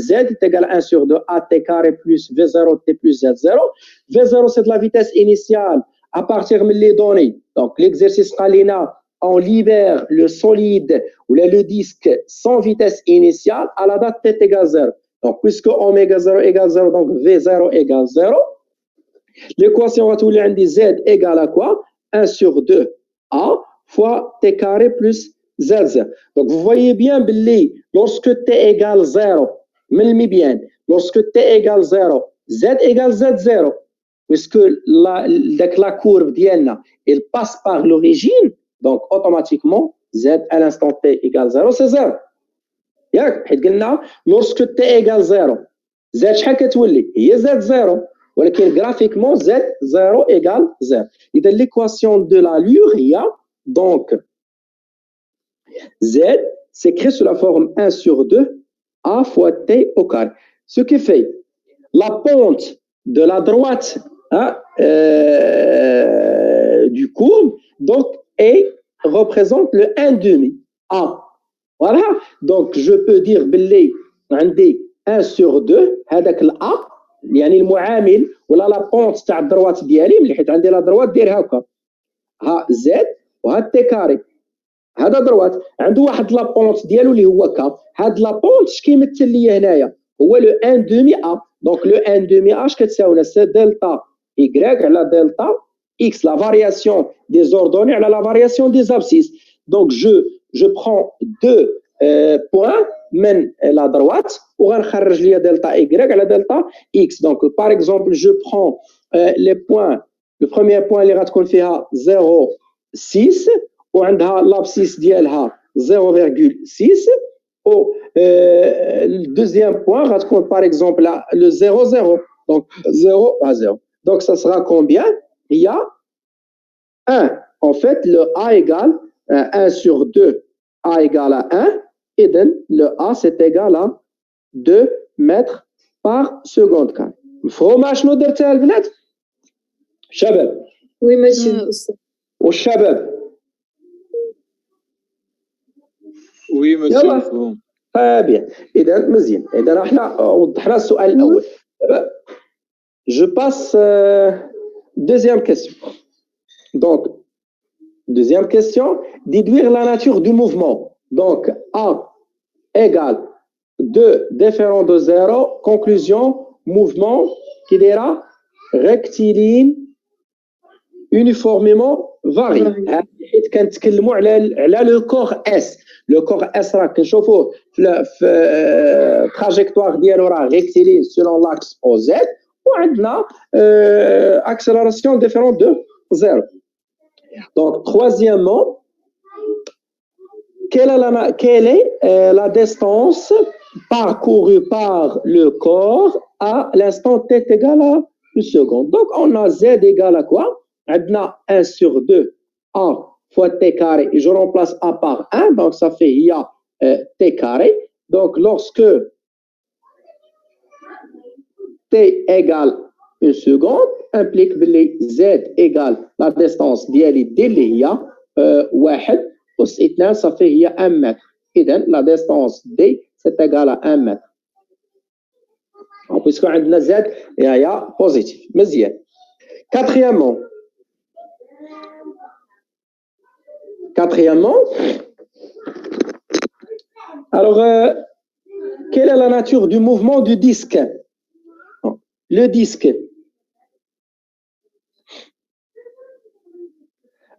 Z est égal à 1 sur 2 AT carré plus V0 T plus Z0. V0, c'est de la vitesse initiale à partir des données. Donc, l'exercice Kalina, on libère le solide ou le disque sans vitesse initiale à la date T égale 0. Donc, puisque oméga 0 égale 0, donc V0 égale 0, l'équation va tout dire Z égale à quoi? 1 sur 2 A fois T carré plus Z0. Donc, vous voyez bien, Billy, lorsque T égale 0, bien, lorsque T égale 0, Z égale Z0, puisque la courbe d'Ielna, elle passe par l'origine, donc automatiquement, Z à l'instant T égale 0, c'est 0. Lorsque T égale 0, Z شحال كتولي؟ هي Z0. ولكن graphiquement, Z0 égale 0. إذا l'équation de l'allure, il y a donc Z s'écrit sous la forme 1 sur 2 A fois T au carré. Ce qui fait la pente de la droite du courbe, donc, représente le 1,5 A. Voilà. Donc, je peux dire باللي عندي 1 sur 2 هذاك الA يعني المعامل ولا لا بونت تاع الدروات ديالي، ملي حيت عندي لا دروات داير هكا ها زد وها تي كاري، هذا دروات عنده واحد لا بونت ديالو اللي هو كا. هاد لا بونت اش كيمثل لي هنايا؟ هو لو 1,5 A. دونك لو 1,5 A اش كتساوي؟ سي دلتا Y على دلتا X, la variation des ordonnées à la variation des abscisses. Donc, je prends deux points, من la droite, وغنخرج لي delta Y على delta X. Donc, par exemple, je prends les points, le premier point اللي غتكون فيها 0,6 وعندها l'abscisse ديالها 0,6 و le deuxième point غتكون par exemple le 0,0. Donc, 0 à 0. Donc, ça sera combien? Il y a 1. En fait, le A égale 1 sur 2. A égale à 1. Et donc, le A, c'est égal à 2 mètres par seconde. مفهوم شنو درتها البنات؟ شباب. Oui, monsieur. والشباب. Oui, monsieur. مفهوم. Très bien. إذا مزيان. إذا احنا وضحنا السؤال الأول. Je passe deuxième question. Donc, deuxième question, déduire la nature du mouvement. Donc, A égale 2 différent de 0. Conclusion, mouvement qui dira rectiligne uniformément varié. كنتكلموا على le corps S. Le corps S راه كنشوفوه في trajectoire ديالو راه rectiligne selon l'axe OZ. وعندنا accélération différente de 0. Donc, troisièmement, quelle est la distance parcourue par le corps à l'instant t égale à 1 seconde? Donc, on a z égale à quoi? On a 1 sur 2 a fois t carré, et je remplace a par 1, donc ça fait il y a t carré. Donc, lorsque t égale 1 seconde implique que z égale la distance ديالي اللي هي 1 أس 2 ça fait هي 1 mètre. إذن la distance d c'est égal à 1 mètre. Puisque عندنا z هي positif. مزيان. Quatrièmement, Quatrièmement, alors, quelle est la nature du mouvement du disque? Le disque.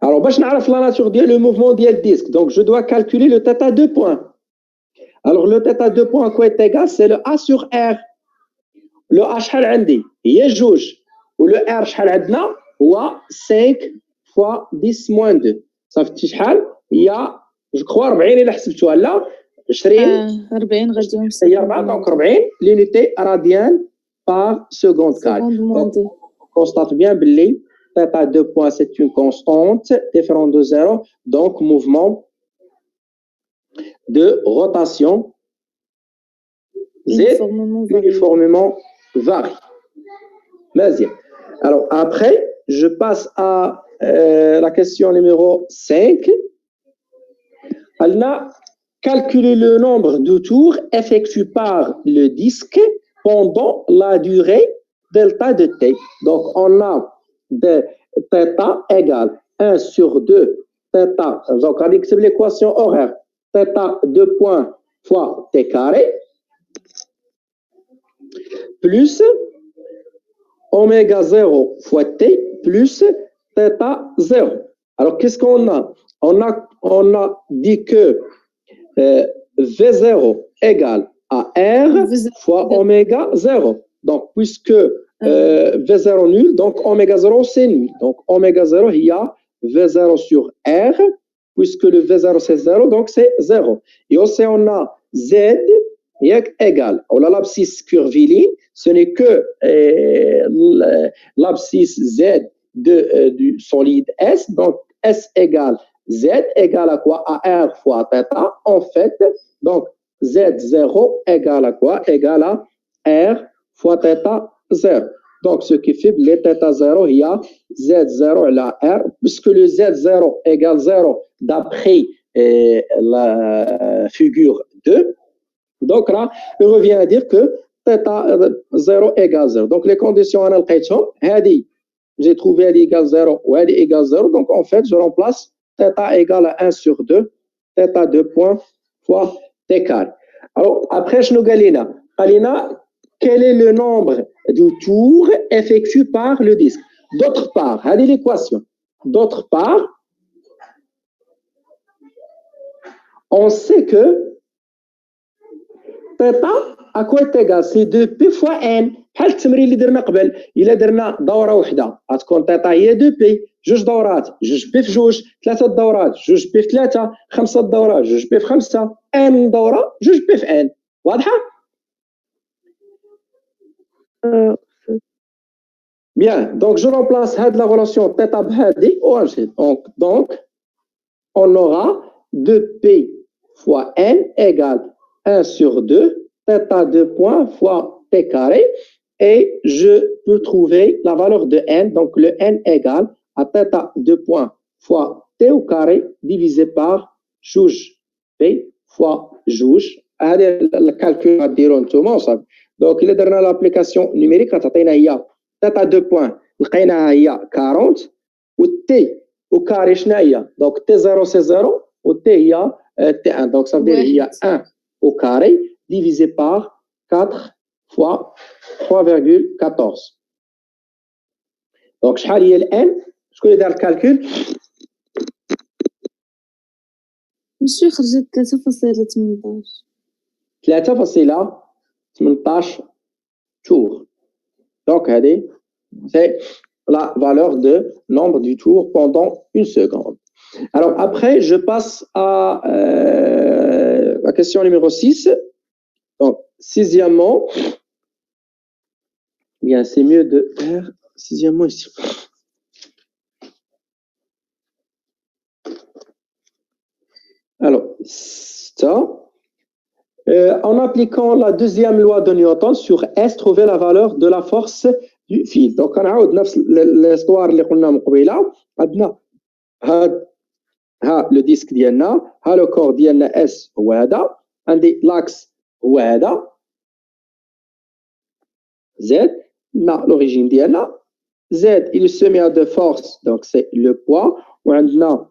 Alors, باش نعرف la nature ديال le mouvement ديال le disque, donc je dois calculer le θ 2 points. Alors, le θ 2 points quoi est égal? C'est le A sur R. Le A شحال عندي؟ هي جوج. و le R شحال عندنا؟ هو 5 fois 10 moins 2. صافي شحال؟ هي je crois 40 إلا حسبتوها لا 20 40 غادي هي 4 دونك 40 l'unité radian par seconde carré. On constate bien باللي θ 2 points c'est une constante différente de 0, donc mouvement de rotation Z uniformément varie. Deuxième. Alors après, je passe à la question numéro 5. Elle a calculé le nombre de tours effectués par le disque pendant la durée delta de t. Donc on a de θ égale 1 sur 2 θ. Donc on dit que c'est l'équation horaire. θ 2 points fois t carré plus oméga 0 fois t plus θ 0. Alors qu'est-ce qu'on a? On a dit que V0 égale à R fois oméga 0. Donc puisque V0 nul, donc oméga 0 c'est nul. Donc oméga 0 il y a V0 sur R, puisque le V0 c'est 0, donc c'est 0. Et aussi on a Z égale, on a l'abscisse curviligne, ce n'est que l'abscisse Z du solide S, donc S égale Z égale à quoi? À R fois θ. En fait, donc Z0 égale à quoi? Égale à R fois θ 0. Donc, ce qui fait les θ0, il y a Z0 à la R, puisque le Z0 égale 0 d'après la figure 2. Donc là, il revient à dire que θ0 égale 0. Donc, les conditions, on a le j'ai trouvé elle égale 0 ou elle égale 0. Donc, en fait, je remplace θ égale à 1 sur 2, θ 2 points fois t carré. Alors, après, je nous galina. Quel est le nombre de tours effectués par le disque? D'autre part, regardez l'équation. D'autre part, on sait que θ à quoi est égal? C'est 2p fois n. بحال التمرين اللي درنا قبل الا درنا دوره وحده غتكون θ هي 2p جوج دورات جوج بي في جوج ثلاثه دورات جوج بي في ثلاثه خمسه دورات جوج بي في خمسه n دوره جوج بي في n. واضحه؟ Bien, donc je remplace la relation θ بهذه OH. Donc on aura 2p fois n égale 1 sur 2 θ 2 points fois t carré. Et je peux trouver la valeur de n, donc le n égale à θ 2 points fois t au carré divisé par juge p fois juge. Le calcul à dire ensemble. Donc, il est dans l'application numérique, θ 2 points, il y a 40, ou t au carré, donc t0 c'est 0, ou t il y a t1. Donc, ça veut dire qu'il y a 1 au carré divisé par 4 fois 3,14. Donc, شحال هي n? شكون اللي دار الكالكول؟ ماشي خرجت 3.18. 3,18 tours. Donc, c'est la valeur de nombre du tour pendant une seconde. Alors, après, je passe à la question numéro 6. Donc, sixièmement, bien, c'est mieux de faire sixièmement ici. Alors, ça, en appliquant la deuxième loi de Newton sur S, trouver la valeur de la force du fil. Donc, on a l'histoire اللي قلنا من قبيله. عندنا ها le disque ديالنا, ها le corps ديالنا S هو هذا, عندي l'axe هو هذا Z, là l'origine ديالنا. Z il est soumis à de force, donc c'est le poids. وعندنا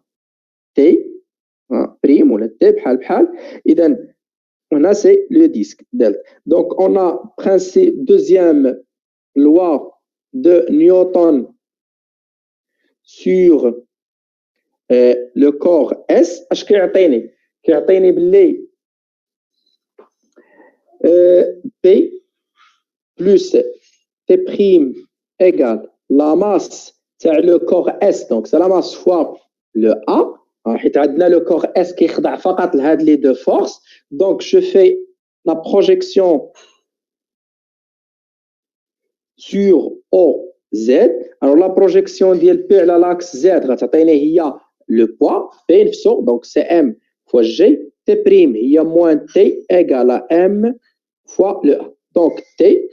T prime ou le T بحال. إذن هنا c'est le disque delta. Donc on a principe deuxième loi de Newton sur le corps S. اش كيعطيني باللي P plus T' égale la masse تاع le corps S, donc c'est la masse fois le A. حيت عندنا le corps S كيخضع فقط لهاد les deux forces. Donc je fais la projection sur OZ. Alors la projection ديال P على l'axe Z غتعطيني هي le poids P نفسه, donc c'est M fois G. T' هي moins T égale à M fois le A. Donc T'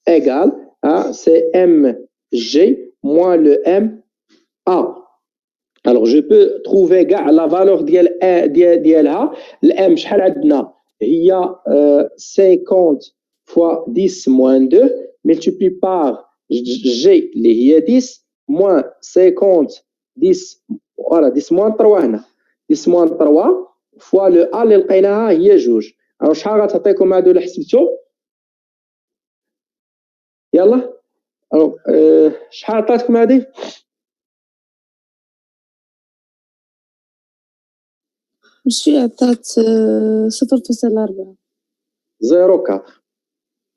égale à c'est MG moins le M A. Alors je peux trouver la valeur ديالها. الM شحال عندنا هي 50 fois 10 moins 2 multiplié par G اللي هي 10 moins 50 10 voilà 10 moins 3 هنا 10 moins 3 fois le A اللي لقيناها هي 2. alors شحال غتعطيكم هادو اللي حسبتو يلا. alors شحال عطاتكم هادي؟ ماشي عطات 0.4 0,4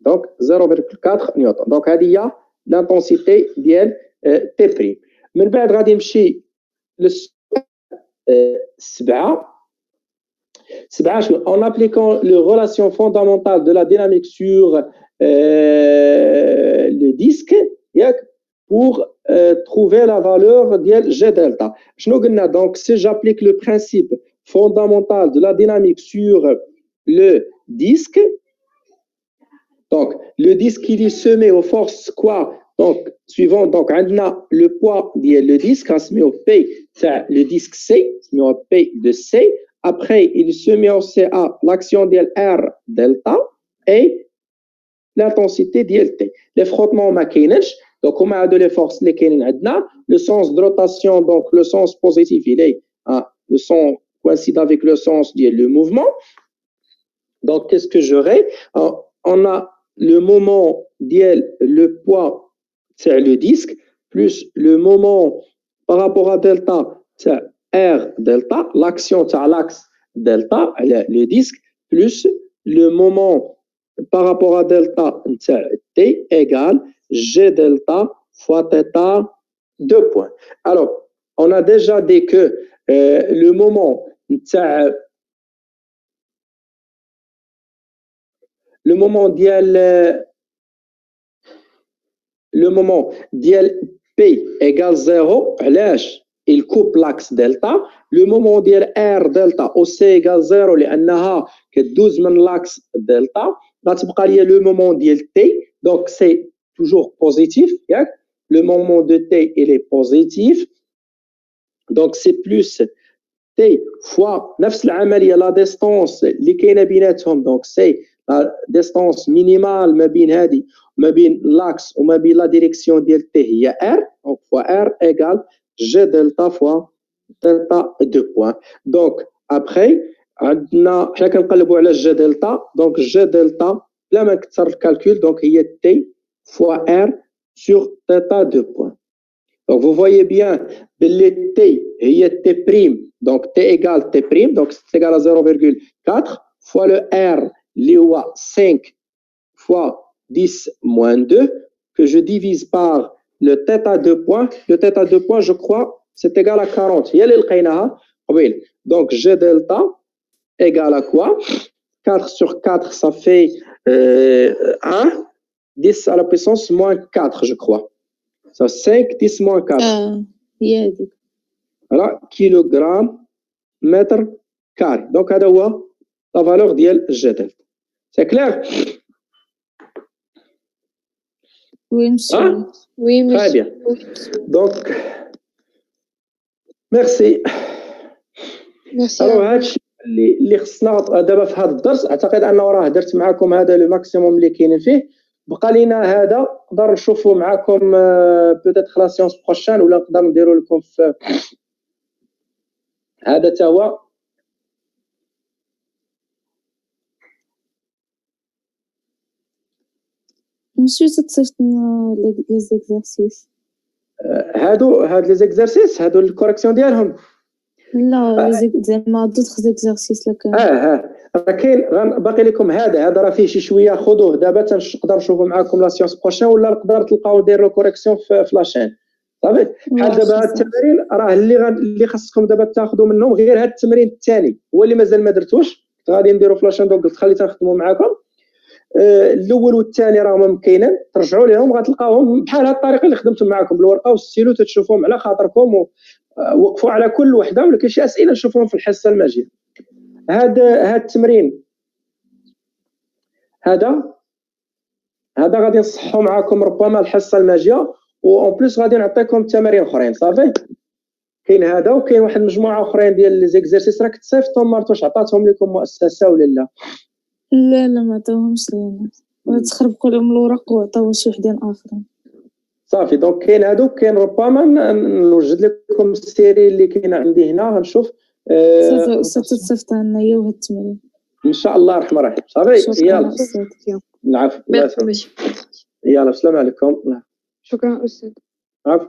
donc 0,4 نيوتن. donc هذه هي l'intensité ديال T'. من بعد غادي نمشي للسؤال 7 en appliquant les relations fondamentales de la dynamique sur le disque pour trouver la valeur ديال G delta. شنو قلنا؟ donc si j'applique le principe fondamental de la dynamique sur le disque, donc le disque il est semé aux forces quoi, donc suivant donc on a le poids le disque on se met au P le disque C se met au P de C. Après il se met au CA l'action de R delta et l'intensité de T. Les frottements ما كاينش, donc on a de les forces les كاينين عندنا. le sens de rotation, donc le sens positif il est le sens coïncide avec le sens du mouvement. Donc qu'est-ce que j'aurai? On a le moment le poids c'est le disque plus le moment par rapport à delta c'est R delta, l'action c'est l'axe delta le disque plus le moment par rapport à delta c'est T égale G delta fois θ 2 points. Alors on a déjà dit que le moment P égale 0 علاش il coupe l'axe delta. le moment ديال R delta au C égale 0 لأنها كدوز من l'axe delta. غتبقى لي le moment ديال T, donc c'est toujours positif ياك. le moment de T il est positif, donc c'est plus T fois نفس العملية la distance اللي كاينة بيناتهم, donc c'est la distance minimale ما بين هذه وما بين l'axe وما بين la direction ديال T هي R, donc fois R égale G delta fois θ 2 points. donc après عندنا حنا كنقلبوا على G delta, donc G delta بلا ما نكثر الكالكول donc هي T fois R sur θ 2 points. donc vous voyez bien باللي T هي T', donc T égale T', donc c'est égal à 0,4 fois le R اللي هو 5 fois 10 moins 2 que je divise par le θ 2 points. le θ 2 points je crois c'est égal à 40 هي اللي لقيناها قبيل. donc G delta égale à quoi? 4 sur 4 ça fait 1, 10 à la puissance moins 4 je crois. ça 5 10 moins 4 هي هذيك. voilà kilogramme mètre carré. donc هذا هو la valeur ديال G delta. c'est clair? Oui, monsieur. Hein? Oui, monsieur. Très bien. Donc, merci. Merci. alors هادشي اللي خصنا دابا في هذا الدرس. اعتقد انه راه درت معكم هذا لو ماكسيموم اللي كاين فيه. بقى لينا هذا نقدر نشوفوا معكم بوتيتر لا سيونس بروشين, ولا نقدر نديروا لكم في هذا تا هو مسيو تتصيفط لنا لي زيكزارسيس. هاد لي زيكزارسيس هادو الكوريكسيون ديالهم. لا زعما دوطخ زيكزارسيس لكان راه كاين باقي لكم هذا راه فيه شي شويه، خذوه دابا تنقدر نشوفوا معاكم لا سيونس بروشين، ولا نقدر تلقاو ندير له كوريكسيون في لاشين صافي. بحال دابا هاد التمارين راه اللي خاصكم دابا تاخذوا منهم غير هاد التمرين الثاني هو اللي مازال ما درتوش، غادي نديروا في لاشين دونك قلت خليت نخدموا معاكم. الاول والثاني راهم كاينين، ترجعوا لهم غتلقاوهم بحال هاد الطريقه اللي خدمتم معاكم بالورقه والستيلو، تتشوفوهم على خاطركم ووقفوا على كل وحده، ولا كاين شي اسئله نشوفوهم في الحصه الماجيه. هاد التمرين هذا غادي نصحوا معاكم ربما الحصه الماجيه، و اون بليس غادي نعطيكم تمارين اخرين صافي. كاين هذا وكاين واحد المجموعه اخرين ديال لي زيكزارسيس، راك تصيفطهم ما عرفتش عطاتهم لكم مؤسسه ولا لا؟ لا ما عطاوهمش لينا، تخربقوا لهم الورق وعطاو شي وحدين اخرين صافي. دونك كاين هادو، كاين ربما نوجد لكم السيري اللي كاين عندي هنا غنشوف. تصيفط لنا هي وهاد التمرين ان شاء الله الرحمن الرحيم صافي. يلا العفو. ميرسي. يلا السلام عليكم. شكرا أستاذ. عفو.